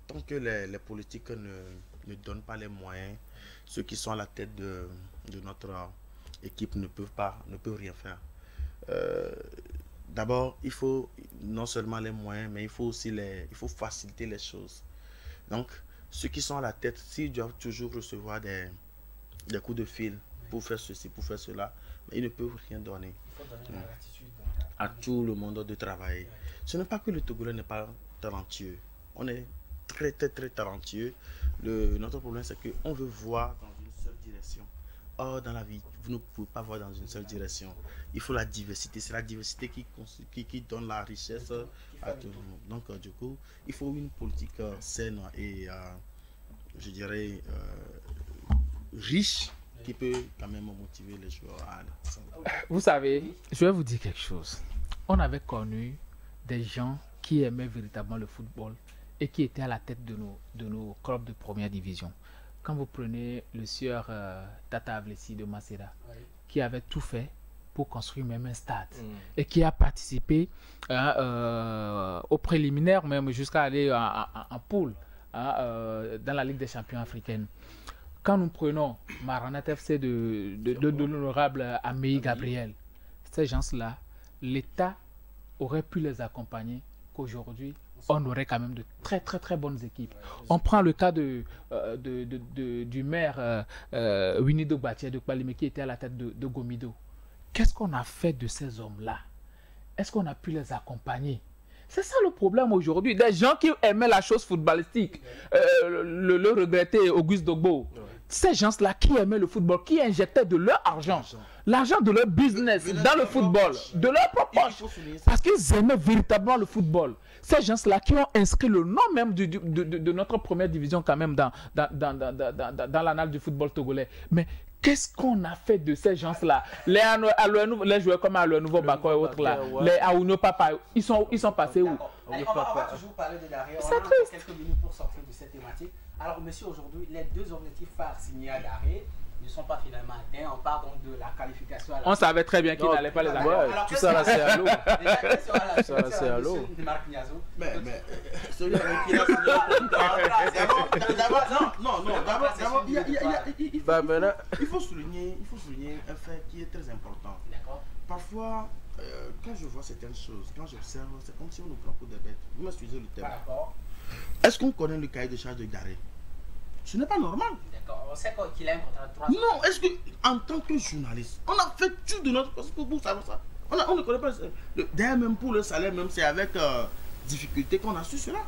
B: Tant que les politiques ne donnent pas les moyens, ceux qui sont à la tête de notre équipe ne peuvent rien faire. D'abord, il faut non seulement les moyens, mais il faut aussi faciliter les choses. Donc, ceux qui sont à la tête, s'ils doivent toujours recevoir des coups de fil pour faire ceci, pour faire cela, mais ils ne peuvent rien donner.
E: Il faut donner la gratitude
B: à tout le monde de travailler. Ce n'est pas que le Togolais n'est pas talentueux. On est très talentueux. Notre problème, c'est qu'on veut voir dans une seule direction. Or, dans la vie, vous ne pouvez pas voir dans une seule direction. Il faut la diversité. C'est la diversité qui donne la richesse à tout le monde. Donc, du coup, il faut une politique saine et, je dirais, riche qui peut quand même motiver les joueurs à aller.
D: Vous savez, je vais vous dire quelque chose. On avait connu des gens qui aimaient véritablement le football et qui étaient à la tête de nos clubs de première division. Quand vous prenez le sieur Tata Avlessi de Maceda, qui avait tout fait pour construire même un stade et qui a participé au préliminaire, même jusqu'à aller en poule dans la Ligue des champions africaine. Quand nous prenons Maranat FC de l'honorable Améi Gabriel, ces gens-là, l'État aurait pu les accompagner, qu'aujourd'hui, on aurait quand même de très bonnes équipes. On prend le cas du maire Winnie Dogbatia de Kbalime qui était à la tête de Gomido. Qu'est-ce qu'on a fait de ces hommes-là? Est-ce qu'on a pu les accompagner? C'est ça le problème aujourd'hui. Des gens qui aimaient la chose footballistique, le regretté Auguste Dogbo. Ces gens-là qui aimaient le football, qui injectaient de leur argent, l'argent de leur business dans le football, de leur propre poche, parce qu'ils aimaient véritablement le football. Ces gens-là qui ont inscrit le nom même de notre première division quand même dans l'annale du football togolais. Mais qu'est-ce qu'on a fait de ces gens-là? Les joueurs comme le Nouveau Bako et autres là, les Aouno Papa, ils sont passés où?
E: On va toujours parler de Daré. On a quelques minutes pour sortir de cette thématique. Alors, monsieur, aujourd'hui, les deux objectifs phares signés à Daré ne sont pas finalement atteints. On parle donc de la qualification à la...
D: On savait très bien qu'il n'allait pas les atteindre.
F: Tout ça là, c'est à l'eau.
E: Déjà, ça là, c'est à l'eau.
F: Mais celui avec qui il a signé. D'abord, il faut souligner un fait qui est très important. Parfois, quand je vois certaines choses, quand j'observe, c'est comme si on nous prend pour des bêtes. Vous m'excusez le terme. Est-ce qu'on connaît le cahier de charge de Daré? Ce n'est pas normal.
E: D'accord, on sait qu'il a un contrat de 3 ans.
F: Non, est-ce que, en tant que journaliste, on a fait tout de notre possible pour savoir ça? On ne connaît pas. D'ailleurs, même pour le salaire, même c'est avec difficulté qu'on a su cela.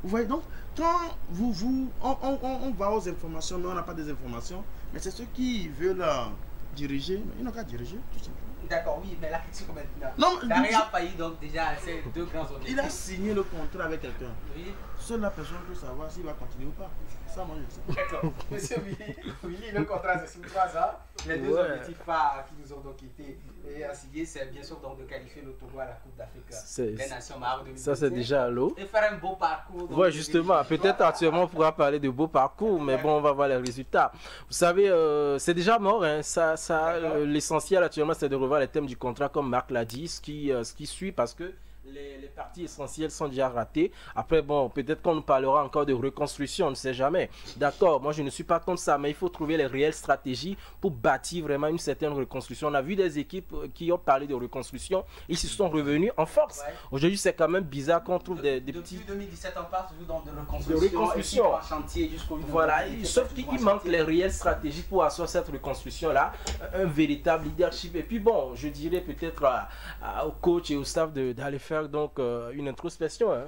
F: Vous voyez donc, quand on va aux informations, mais on n'a pas des informations, mais c'est ceux qui veulent diriger, mais ils n'ont qu'à diriger, tout simplement.
E: D'accord, oui, mais la question maintenant. Daré a failli donc déjà à ces deux grands objectifs.
F: Il a signé le contrat avec quelqu'un.
E: Oui.
F: Seule la personne peut savoir s'il va continuer ou pas. Ça, moi, je sais.
E: D'accord. Monsieur Willy, le contrat, c'est sur 3 ans. Les deux objectifs phares qui nous ont donc été assignés, c'est bien sûr donc de qualifier le Togo à la Coupe d'Afrique des Nations Maroc 2022.
G: Ça, c'est déjà à l'eau.
E: Et faire un beau parcours.
G: Oui, justement. Peut-être actuellement, on pourra parler de beau parcours, mais bon, on va voir les résultats. Vous savez, c'est déjà mort. Hein. L'essentiel actuellement, c'est de revoir les thèmes du contrat, comme Marc l'a dit, ce qui suit, parce que les parties essentielles sont déjà ratées. Après, bon, peut-être qu'on nous parlera encore de reconstruction, on ne sait jamais. D'accord, moi je ne suis pas contre ça, mais il faut trouver les réelles stratégies pour bâtir vraiment une certaine reconstruction. On a vu des équipes qui ont parlé de reconstruction, ils se sont revenus en force. Ouais. Aujourd'hui, c'est quand même bizarre qu'on trouve des petits...
E: Depuis 2017, on parle toujours de reconstruction.
G: Chantier jusqu'au... Voilà, sauf qu'il manque les réelles stratégies pour assurer cette reconstruction-là, un véritable leadership. Et puis bon, je dirais peut-être au coach et au staff d'aller faire donc une introspection. Hein.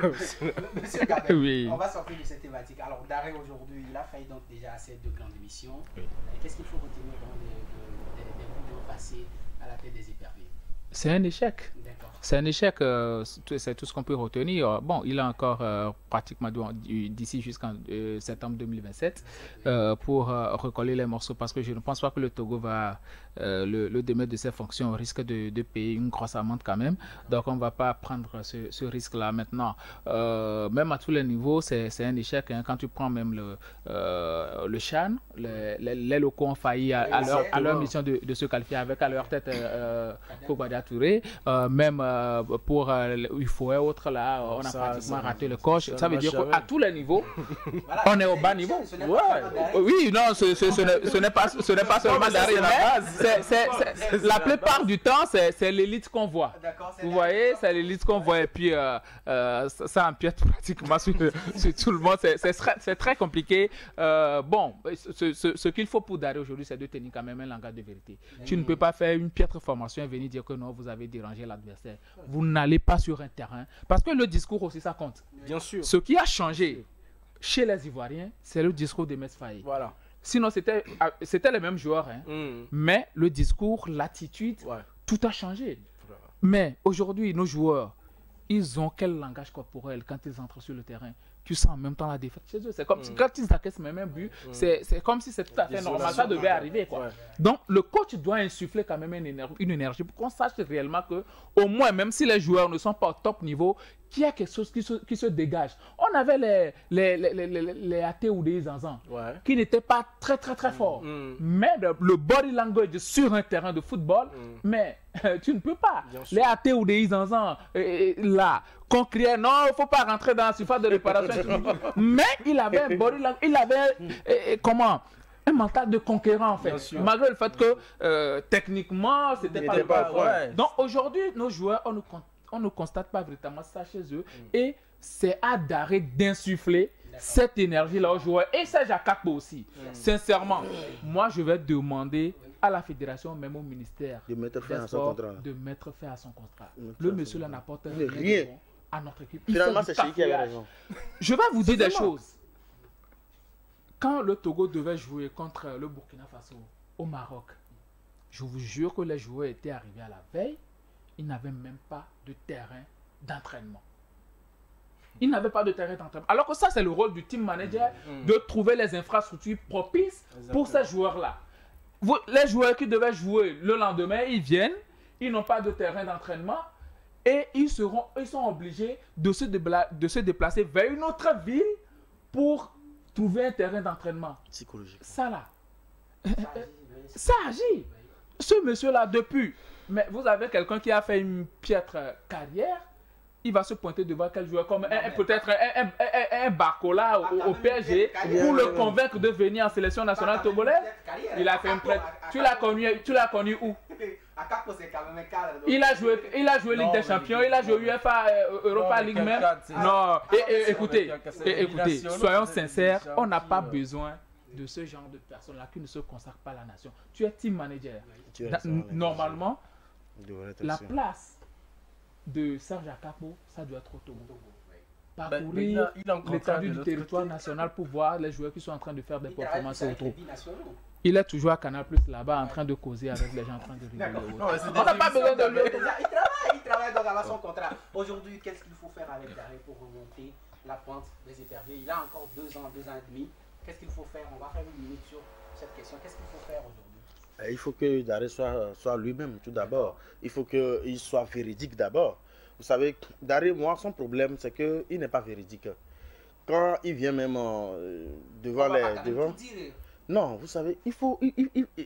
E: Monsieur Gabel, oui. On va sortir de cette thématique. Alors Daré aujourd'hui, il a failli donc déjà à ces deux grandes émissions. Oui. Qu'est-ce qu'il faut retenir des vidéos passées à la tête des éperviers?
D: C'est un échec. C'est un échec, c'est tout ce qu'on peut retenir. Bon, il a encore pratiquement d'ici jusqu'en septembre 2027 pour recoller les morceaux, parce que je ne pense pas que le Togo va le démettre de ses fonctions. On risque de payer une grosse amende quand même. Donc on ne va pas prendre ce risque-là maintenant. Même à tous les niveaux, c'est un échec. Hein. Quand tu prends même le CHAN, les locaux ont failli à leur mission de se qualifier avec à leur tête Kobada Touré. Même pour UFO et autres là, on a pratiquement raté le coach. Ça veut dire qu'à tous les niveaux, on est au bas niveau. Oui, non, ce n'est pas seulement Daré, mais la plupart du temps, c'est l'élite qu'on voit. Vous voyez, c'est l'élite qu'on voit, et puis ça empiète pratiquement sur tout le monde. C'est très compliqué. Bon, ce qu'il faut pour Daré aujourd'hui, c'est de tenir quand même un langage de vérité. Tu ne peux pas faire une piètre formation et venir dire que non, vous avez dérangé l'adversaire. Vous n'allez pas sur un terrain. Parce que le discours aussi, ça compte.
G: Bien sûr.
D: Ce qui a changé chez les Ivoiriens, c'est le discours de Mesfaye.
G: Voilà.
D: Sinon, c'était les mêmes joueurs. Hein. Mais le discours, l'attitude, tout a changé. Voilà. Mais aujourd'hui, nos joueurs, ils ont quel langage corporel quand ils entrent sur le terrain? Tu sens en même temps la défaite chez eux. C'est comme si quand ils encaissent même un but, c'est comme si c'était tout à fait normal. Ça devait arriver, quoi. Ouais. Donc, le coach doit insuffler quand même une énergie pour qu'on sache réellement que, au moins, même si les joueurs ne sont pas au top niveau, qu'il y a quelque chose qui se dégage. On avait les AT ou des Zanzan qui n'étaient pas très forts. Mais le body language sur un terrain de football, mais tu ne peux pas. Les AT ou des Zanzan, là, qu'on criait non, il ne faut pas rentrer dans la surface de réparation. Mais il avait un body language, il avait un mental de conquérant en fait. Malgré le fait que techniquement, c'était pas le cas. Donc aujourd'hui, nos joueurs, on ne constate pas véritablement ça chez eux. Et c'est à Daré d'insuffler cette énergie-là aux joueurs. Et ça, Akakpo aussi. Sincèrement, moi, je vais demander à la fédération, même au ministère,
F: de mettre fin à son contrat.
D: De mettre fin à son contrat. Le monsieur là n'apporte rien à notre équipe.
F: Finalement, c'est Chéri qui avait raison.
D: Je vais vous dire des choses. Quand le Togo devait jouer contre le Burkina Faso au Maroc, je vous jure que les joueurs étaient arrivés à la veille. Ils n'avaient même pas de terrain d'entraînement. Ils n'avaient pas de terrain d'entraînement. Alors que ça, c'est le rôle du team manager de trouver les infrastructures propices pour ces joueurs-là. Les joueurs qui devaient jouer le lendemain, ils viennent, ils n'ont pas de terrain d'entraînement et ils sont obligés de se déplacer vers une autre ville pour trouver un terrain d'entraînement.
F: Psychologique.
D: Ça là, ça agit. Ce monsieur-là, depuis... Mais vous avez quelqu'un qui a fait une piètre carrière, il va se pointer devant quel joueur comme peut-être un Bakola au PSG pour le convaincre de venir en sélection nationale togolaise. Il a fait une prête. Tu l'as connu où? Il a joué Ligue des Champions, il a joué UEFA Europa League même. Non, écoutez, soyons sincères, on n'a pas besoin de ce genre de personnes-là qui ne se consacrent pas à la nation. Tu es team manager. Normalement, la place de Serge Akakpo, ça doit être au Togo. Parcourir l'étendue du territoire national pour voir les joueurs qui sont en train de faire des performances au Togo. Il est toujours à Canal Plus là-bas en train de causer avec les gens en train de rigoler. On n'a pas besoin de lui.
E: Il travaille donc à son contrat. Aujourd'hui, qu'est-ce qu'il faut faire avec Daré pour remonter la pente des éperviers? Il a encore 2 ans et demi. Qu'est-ce qu'il faut faire? On va faire une minute sur cette question. Qu'est-ce qu'il faut faire aujourd'hui?
F: Il faut que Daré soit lui-même tout d'abord. Il faut qu'il soit véridique d'abord. Vous savez, Daré, moi, son problème, c'est qu'il n'est pas véridique. Quand il vient même devant les... Non, vous savez, il faut...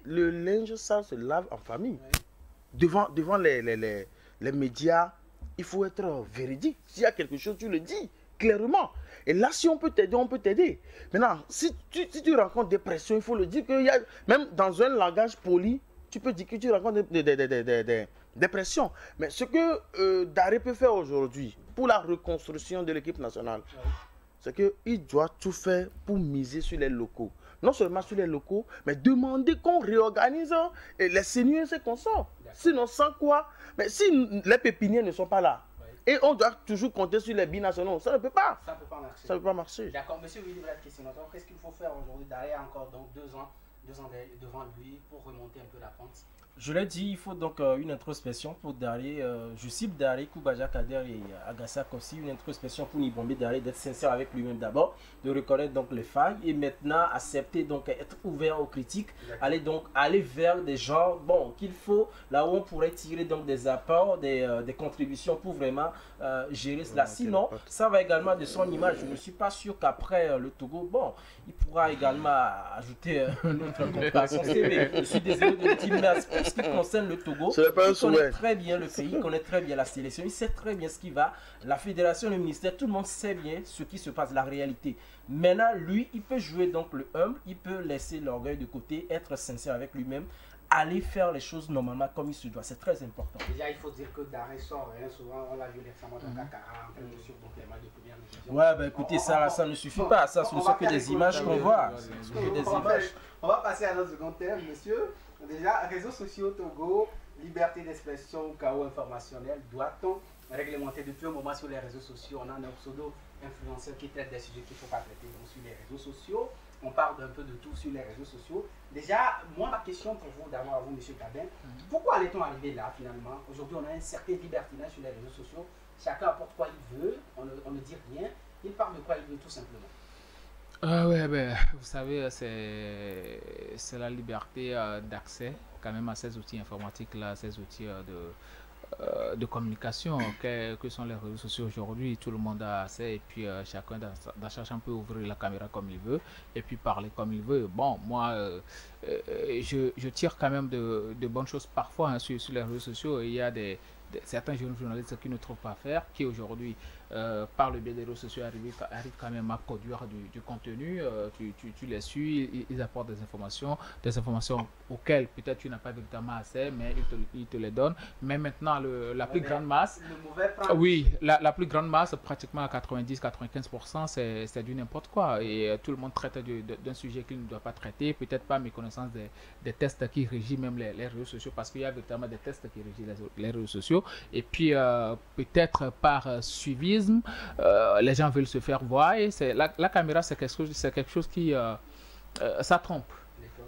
F: le linge sale se lave en famille. Oui. Devant les médias, il faut être véridique. S'il y a quelque chose, tu le dis clairement. Et là, si on peut t'aider, on peut t'aider. Maintenant, si tu rencontres des pressions, il faut le dire qu'il y a... Même dans un langage poli, tu peux dire que tu rencontres des pressions. Mais ce que Daré peut faire aujourd'hui pour la reconstruction de l'équipe nationale, c'est qu'il doit tout faire pour miser sur les locaux. Non seulement sur les locaux, mais demander qu'on réorganise les seniors et ses consorts. Sinon, sans quoi? Mais si les pépiniers ne sont pas là, et on doit toujours compter sur les binationaux, ça ne peut pas.
E: Ça ne peut pas marcher.
F: Ça ne peut pas marcher.
E: D'accord, monsieur Willy, voilà la question. Qu'est-ce qu'il faut faire aujourd'hui? Daré a encore donc 2 ans devant lui pour remonter un peu la pente.
G: Je l'ai dit, il faut donc une introspection pour Daré. Je cible Daré, Koubaja Kader et Agassak aussi. Une introspection pour Nibombé Daré, d'être sincère avec lui-même d'abord, de reconnaître donc les failles et maintenant accepter, donc être ouvert aux critiques, aller vers des gens qu'il faut, là où on pourrait tirer donc des apports, des contributions pour vraiment gérer cela. Sinon, ça va également de son image. Je ne suis pas sûr qu'après le Togo, il pourra également ajouter notre contrat à son CV. Je suis désolé de le dire, mais en ce qui concerne le Togo, il connaît très bien le pays, il connaît très bien la sélection, il sait très bien ce qui va. La fédération, le ministère, tout le monde sait bien ce qui se passe, la réalité. Maintenant, lui, il peut jouer donc le humble, il peut laisser l'orgueil de côté, être sincère avec lui-même, aller faire les choses normalement comme il se doit. C'est très important.
E: Déjà, il faut dire que Daré sort, souvent on l'a vu récemment dans Kakara, en train de suivre les matchs de première division.
G: Ouais, écoutez, ça ne suffit pas. Ça, ce ne sont que des images qu'on voit.
E: On va passer à notre second thème, monsieur. Déjà, réseaux sociaux Togo, liberté d'expression ou chaos informationnel, doit-on réglementer depuis un moment sur les réseaux sociaux? On a un pseudo-influenceur qui traite des sujets qu'il ne faut pas traiter donc, sur les réseaux sociaux. On parle d'un peu de tout sur les réseaux sociaux. Déjà, moi, ma question pour vous, d'abord à vous, M. Cabin, pourquoi allait-on arriver là, finalement? Aujourd'hui, on a un certain libertinage sur les réseaux sociaux. Chacun apporte quoi il veut, on ne dit rien. Il parle de quoi il veut, tout simplement.
D: Vous savez, c'est la liberté d'accès quand même à ces outils informatiques-là, ces outils de communication que sont les réseaux sociaux aujourd'hui. Tout le monde a accès et puis chacun dans chacun peut ouvrir la caméra comme il veut et puis parler comme il veut. Bon, moi, je tire quand même de bonnes choses parfois hein, sur les réseaux sociaux. Il y a certains jeunes journalistes qui ne trouvent pas à faire, qui aujourd'hui, par le biais des réseaux sociaux, arrivent quand même à produire du contenu. Tu les suis, ils apportent des informations auxquelles peut-être tu n'as pas véritablement accès, mais ils te les donnent. Mais maintenant, la plus grande masse, oui, la plus grande masse, pratiquement à 90-95%, c'est du n'importe quoi. Et tout le monde traite d'un sujet qu'il ne doit pas traiter, peut-être pas méconnaissance des tests qui régissent même les réseaux sociaux, parce qu'il y a véritablement des tests qui régissent les réseaux sociaux. Et puis, peut-être par suivisme, les gens veulent se faire voir. Et la caméra, c'est quelque chose qui... ça trompe.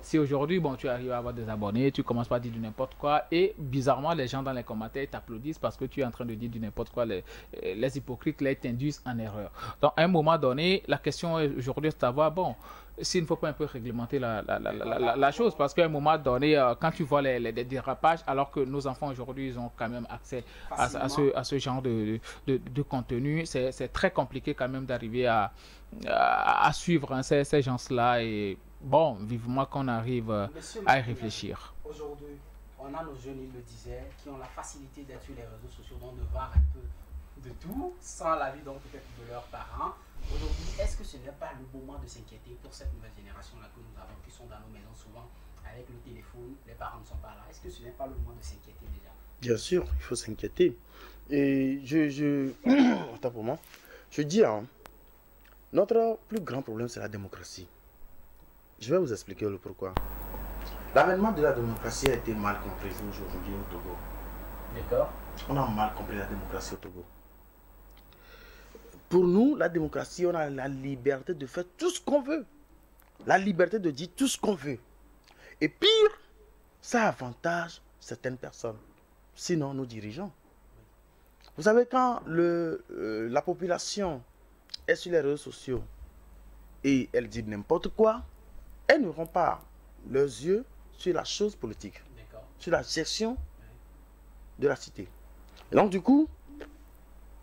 D: Si aujourd'hui, bon, tu arrives à avoir des abonnés, tu commences pas à dire du n'importe quoi, et bizarrement, les gens dans les commentaires t'applaudissent parce que tu es en train de dire du n'importe quoi, les hypocrites les t'induisent en erreur. Donc, à un moment donné, la question aujourd'hui, c'est de savoir, bon, s'il ne faut pas un peu réglementer la chose, parce qu'à un moment donné, quand tu vois les dérapages, alors que nos enfants aujourd'hui, ils ont quand même accès à ce genre de contenu, c'est très compliqué quand même d'arriver à suivre hein, ces gens-là. Et bon, vivement qu'on arrive à y réfléchir.
E: Aujourd'hui, on a nos jeunes, ils le disaient, qui ont la facilité d'être sur les réseaux sociaux, donc de voir un peu de tout, sans l'avis donc peut-être de leurs parents. Aujourd'hui, est-ce que ce n'est pas le moment de s'inquiéter pour cette nouvelle génération-là que nous avons, qui sont dans nos maisons souvent avec le téléphone, les parents ne sont pas là. Est-ce que ce n'est pas le moment de s'inquiéter déjà? Bien sûr,
B: il faut s'inquiéter. Et attends pour moi. Je dis, hein, notre plus grand problème, c'est la démocratie. Je vais vous expliquer le pourquoi. L'avènement de la démocratie a été mal compris aujourd'hui au Togo.
E: D'accord.
B: On a mal compris la démocratie au Togo. Pour nous, la démocratie, on a la liberté de faire tout ce qu'on veut. La liberté de dire tout ce qu'on veut. Et pire, ça avantage certaines personnes. Sinon, nos dirigeants. Vous savez, quand la population est sur les réseaux sociaux et elle dit n'importe quoi, elles n'auront pas leurs yeux sur la chose politique, sur la gestion de la cité. Et donc, du coup,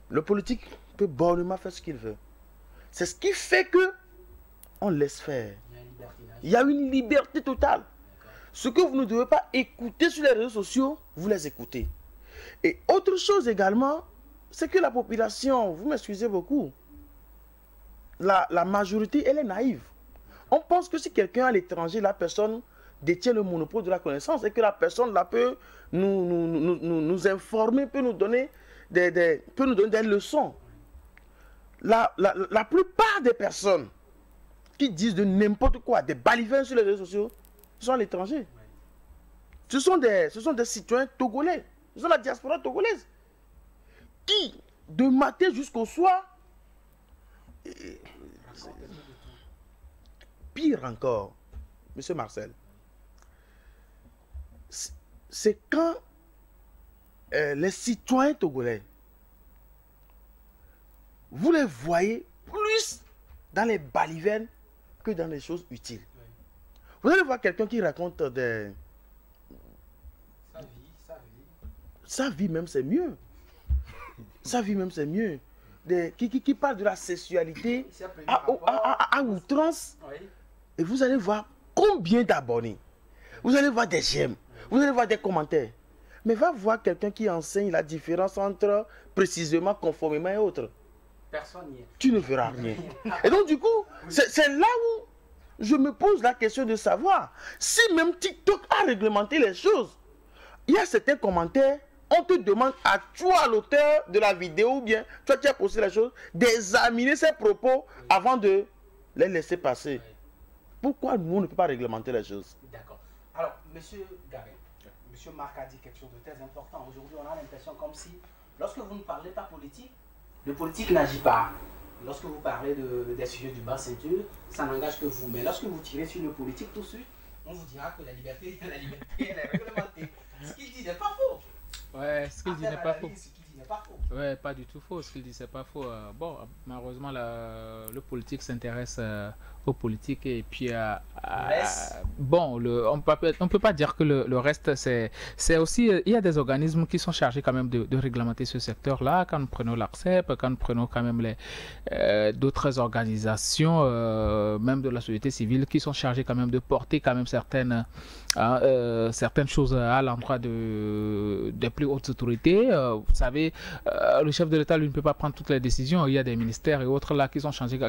B: le politique peut bonnement faire ce qu'il veut. C'est ce qui fait que on laisse faire. Il y a une liberté totale. Ce que vous ne devez pas écouter sur les réseaux sociaux, vous les écoutez. Et autre chose également, c'est que la population, vous m'excusez beaucoup, la majorité, elle est naïve. On pense que si quelqu'un à l'étranger, la personne détient le monopole de la connaissance et que la personne là peut nous informer, peut nous donner des leçons. La plupart des personnes qui disent de n'importe quoi, des balivernes sur les réseaux sociaux, sont à l'étranger. Ce sont des citoyens togolais, ce sont la diaspora togolaise, qui, de matin jusqu'au soir, pire encore, Monsieur Marcel, c'est quand les citoyens togolais, vous les voyez plus dans les balivernes que dans les choses utiles. Vous allez voir quelqu'un qui raconte sa vie même c'est mieux. Sa vie même c'est mieux. Qui parle de la sexualité à outrance. Et vous allez voir combien d'abonnés. Vous allez voir des j'aime. Vous allez voir des commentaires. Mais va voir quelqu'un qui enseigne la différence entre précisément, conformément et autres.
E: Personne n'y est.
B: Tu ne verras rien. Et donc du coup, c'est là où je me pose la question de savoir si même TikTok a réglementé les choses. Il y a certains commentaires, on te demande à toi, l'auteur de la vidéo, ou bien toi qui as posté la chose, d'examiner ses propos avant de les laisser passer. Pourquoi nous, on ne peut pas réglementer les choses?
E: D'accord. Alors, monsieur Gabin, monsieur Marc a dit quelque chose de très important. Aujourd'hui, on a l'impression comme si, lorsque vous ne parlez pas politique, le politique n'agit pas. Lorsque vous parlez des sujets du bas ceinture, ça n'engage que vous. Mais lorsque vous tirez sur le politique tout de suite, on vous dira que la liberté elle est réglementée. Ce qu'il dit n'est pas faux.
D: Ouais, ce qu'il dit n'est pas faux.
E: Ce qu'il dit n'est pas faux.
D: Ouais, pas du tout faux. Ce qu'il dit, c'est pas faux. Bon, malheureusement, le politique s'intéresse aux politiques et puis bon, on peut pas dire que le reste, c'est aussi, il y a des organismes qui sont chargés quand même de réglementer ce secteur-là. Quand nous prenons l'ARCEP, quand nous prenons quand même d'autres organisations, même de la société civile, qui sont chargés quand même de porter quand même certaines choses à l'endroit des plus hautes autorités. Vous savez, le chef de l'État, lui, ne peut pas prendre toutes les décisions. Il y a des ministères et autres là qui sont chargés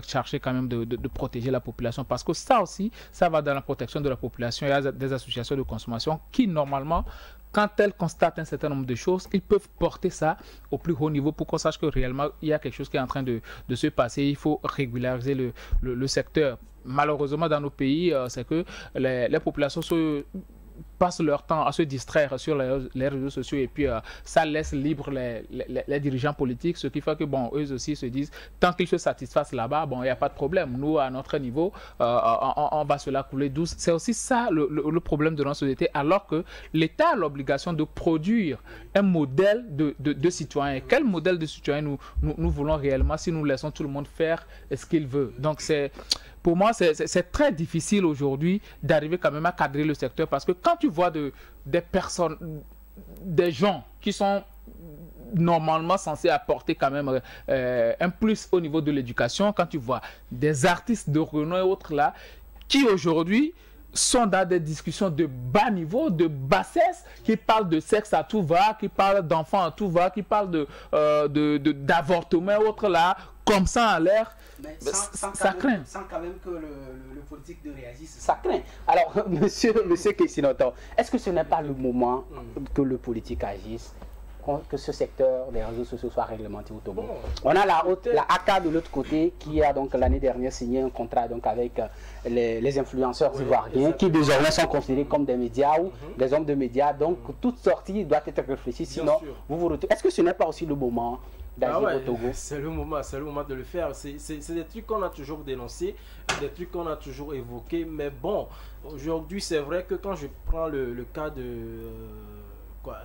D: quand même de protéger la population, parce que ça aussi, ça va dans la protection de la population. Il y a des associations de consommation qui, normalement, quand elles constatent un certain nombre de choses, ils peuvent porter ça au plus haut niveau pour qu'on sache que réellement, il y a quelque chose qui est en train de se passer. Il faut régulariser le secteur. Malheureusement, dans nos pays, c'est que les populations passent leur temps à se distraire sur les réseaux sociaux et puis ça laisse libre les dirigeants politiques, ce qui fait que bon, eux aussi se disent tant qu'ils se satisfassent là-bas, bon, il n'y a pas de problème. Nous, à notre niveau, on va se la couler douce. C'est aussi ça le problème de notre société, alors que l'État a l'obligation de produire un modèle de citoyen. Quel modèle de citoyen nous voulons réellement si nous laissons tout le monde faire ce qu'il veut? Donc pour moi, c'est très difficile aujourd'hui d'arriver quand même à cadrer le secteur, parce que quand tu vois des personnes, des gens qui sont normalement censés apporter quand même un plus au niveau de l'éducation, quand tu vois des artistes de renom et autres là, qui aujourd'hui sont dans des discussions de bas niveau, de bassesse, qui parlent de sexe à tout va, qui parlent d'enfants à tout va, qui parlent d'avortement et autres là, comme ça en l'air, ça craint.
E: Sans quand même que le politique ne réagisse, ça craint. Alors, monsieur Kessinoto, est-ce que ce n'est pas le moment que le politique agisse, que ce secteur des réseaux sociaux soit réglementé au Togo? On a la ACA de l'autre côté qui a donc l'année dernière signé un contrat donc avec les influenceurs ivoiriens qui désormais sont considérés comme des médias ou des hommes de médias. Donc toute sortie doit être réfléchie, sinon vous retrouvez. Est-ce que ce n'est pas aussi le moment d'agir au Togo?
G: C'est le moment de le faire. C'est des trucs qu'on a toujours dénoncés, des trucs qu'on a toujours évoqués, mais bon, aujourd'hui c'est vrai que quand je prends le cas de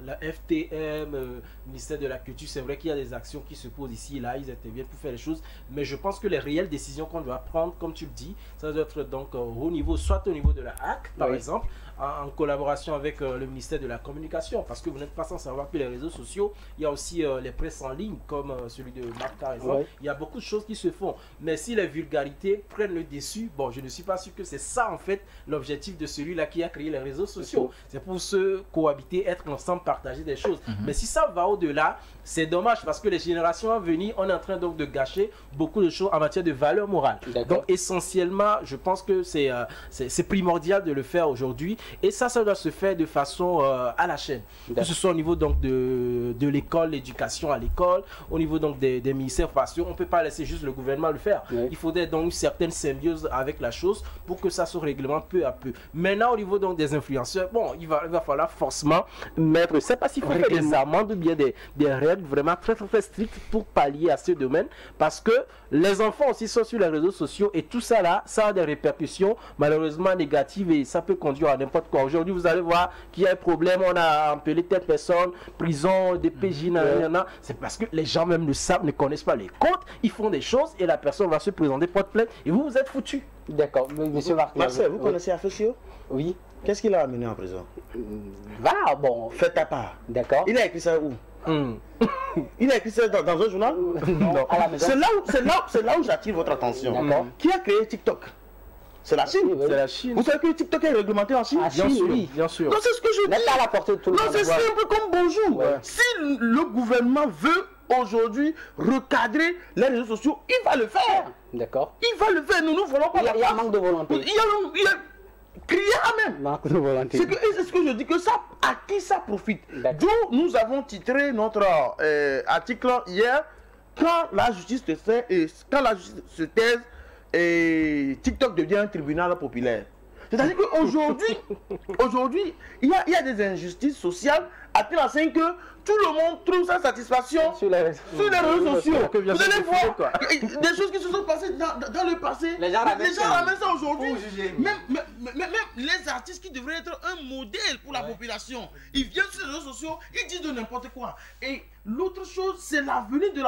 G: la FTM, ministère de la Culture, c'est vrai qu'il y a des actions qui se posent ici et là, ils interviennent pour faire les choses, mais je pense que les réelles décisions qu'on doit prendre, comme tu le dis, ça doit être donc au niveau, soit au niveau de la HAC, par exemple, en collaboration avec le ministère de la Communication, parce que vous n'êtes pas sans savoir que les réseaux sociaux, il y a aussi les presses en ligne, comme celui de Marc par exemple, il y a beaucoup de choses qui se font, mais si les vulgarités prennent le dessus, bon, je ne suis pas sûr que c'est ça en fait l'objectif de celui-là qui a créé les réseaux sociaux, c'est pour se cohabiter, être ensemble, partager des choses, mais si ça va au-delà, c'est dommage, parce que les générations à venir, on est en train donc de gâcher beaucoup de choses en matière de valeur morale. Donc essentiellement, je pense que c'est primordial de le faire aujourd'hui, et ça doit se faire de façon à la chaîne, que ce soit au niveau donc de l'école, l'éducation à l'école, au niveau donc des ministères faciaux. On ne peut pas laisser juste le gouvernement le faire. Il faudrait donc une certaine symbiose avec la chose pour que ça se réglemente peu à peu. Maintenant, au niveau donc des influenceurs, bon, il va falloir forcément mettre, je ne sais pas s'il faut faire des amendes ou bien des règles vraiment très strictes pour pallier à ce domaine, parce que les enfants aussi sont sur les réseaux sociaux et tout ça là, ça a des répercussions malheureusement négatives et ça peut conduire à n'importe quoi. Aujourd'hui, vous allez voir qu'il y a un problème, on a appelé telle personne, prison, DPJ, c'est parce que les gens même ne connaissent pas les codes, ils font des choses et la personne va se présenter porte plainte et vous êtes foutu.
E: D'accord, monsieur
F: Marcel, vous connaissez Afesio?
E: Oui.
F: Qu'est-ce qu'il a amené en prison?
E: Bon.
F: Faites ta part.
E: D'accord.
F: Il a écrit ça où? Il a écrit ça dans un journal?
E: Non.
F: C'est là où j'attire votre attention. Qui a créé TikTok? C'est la Chine.
G: C'est la Chine.
F: Vous savez que TikTok est réglementé en Chine?
E: Bien sûr, oui.
G: Bien sûr.
F: Non, c'est ce que je dis.
E: N'est pas à la portée de tout le monde.
F: Non, c'est simple comme bonjour. Si le gouvernement veut aujourd'hui recadrer les réseaux sociaux, il va le faire.
E: D'accord.
F: Il va le faire. Nous voulons pas.
E: Il y a un manque de volonté.
F: Il y a crier même.
E: Manque de volonté.
F: C'est ce que je dis, que ça, à qui ça profite. D'où nous avons titré notre article hier, quand la justice se fait, et quand la justice se taise, et TikTok devient un tribunal populaire. C'est-à-dire qu'aujourd'hui, il y a des injustices sociales à tel enseigne que tout le monde trouve sa satisfaction sur les réseaux sociaux. Vous allez voir des choses qui se sont passées dans le passé. Les gens ramènent ça aujourd'hui. Même les artistes qui devraient être un modèle pour la population, ils viennent sur les réseaux sociaux, ils disent de n'importe quoi. Et l'autre chose, c'est l'avenir de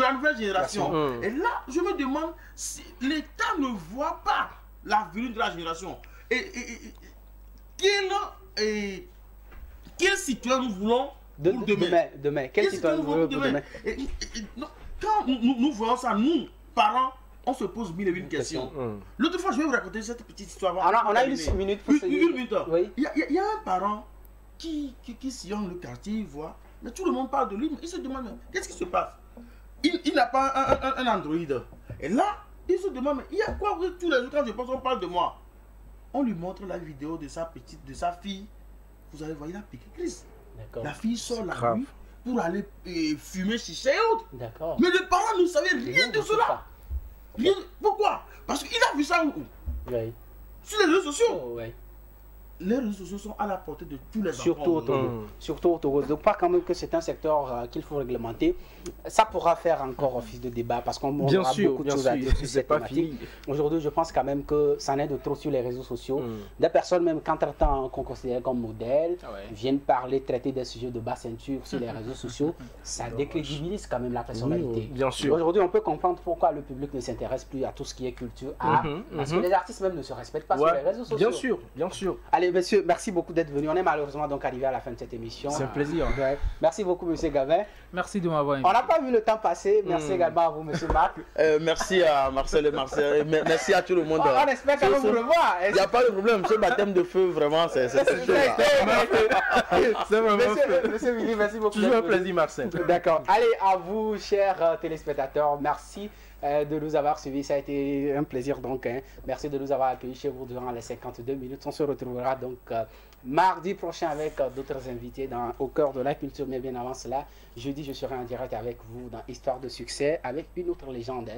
F: la nouvelle génération. Et là, je me demande si l'État ne voit pas l'avenir de la génération. Quel citoyen nous voulons pour
E: demain. Quel citoyen nous voulons pour demain?
F: Quand nous voyons ça, nous, parents, on se pose mille et une questions. L'autre fois, je vais vous raconter cette petite histoire.
E: On a eu 6 minutes pour
F: une minute. Oui. Il y a un parent qui sillonne le quartier, il voit, mais tout le monde parle de lui, mais il se demande, qu'est-ce qui se passe? Il n'a pas un Android. Et là, il se demande, mais il y a quoi? Tous les jours, quand je pense, on parle de moi. On lui montre la vidéo de sa fille. Vous allez voir, il a piqué Chris. La fille sort la nuit pour aller fumer chicha et autres. Mais les parents ne savaient rien de cela. Rien. Pourquoi? Parce qu'il a vu ça où? Sur les réseaux sociaux. Les réseaux sociaux sont à la portée de tous les enfants.
E: Surtout au Togo. Donc pas quand même que c'est un secteur qu'il faut réglementer. Ça pourra faire encore office de débat parce qu'on aura beaucoup de choses à dire sur cette thématique. Aujourd'hui, je pense quand même que ça n'est de trop sur les réseaux sociaux. Des personnes même qu'entre-temps qu'on considère comme modèle viennent parler, traiter des sujets de basse ceinture sur les réseaux sociaux. Ça décrédibilise quand même la personnalité. Aujourd'hui, on peut comprendre pourquoi le public ne s'intéresse plus à tout ce qui est culture, art, parce que les artistes même ne se respectent pas sur les réseaux sociaux.
G: Bien sûr.
E: Allez, monsieur, merci beaucoup d'être venu. On est malheureusement donc arrivé à la fin de cette émission.
G: C'est un plaisir.
E: Merci beaucoup, monsieur Gavin.
D: Merci de m'avoir invité.
E: On n'a pas vu le temps passer. Merci également à vous, monsieur Marc.
F: Merci à Marcel et Marcel. Merci à tout le monde.
E: On espère quand même vous revoir.
F: Il n'y a pas de problème. Ce baptême de feu, vraiment, c'est
E: Monsieur Willy, merci beaucoup.
G: Toujours un plaisir, Marcel.
E: D'accord. Allez, à vous, chers téléspectateurs, merci de nous avoir suivis. Ça a été un plaisir donc. Merci de nous avoir accueillis chez vous durant les 52 minutes. On se retrouvera donc mardi prochain avec d'autres invités au cœur de la culture. Mais bien avant cela, jeudi, je serai en direct avec vous dans Histoire de succès avec une autre légende.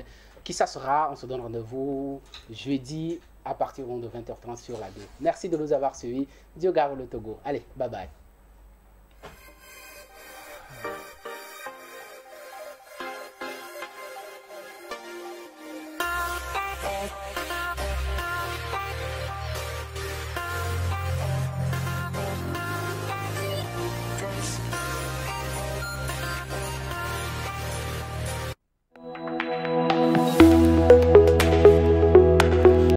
E: Qui ça sera? On se donne rendez-vous jeudi à partir de 20h30 sur la 2. Merci de nous avoir suivis. Dieu garde le Togo. Allez, bye bye.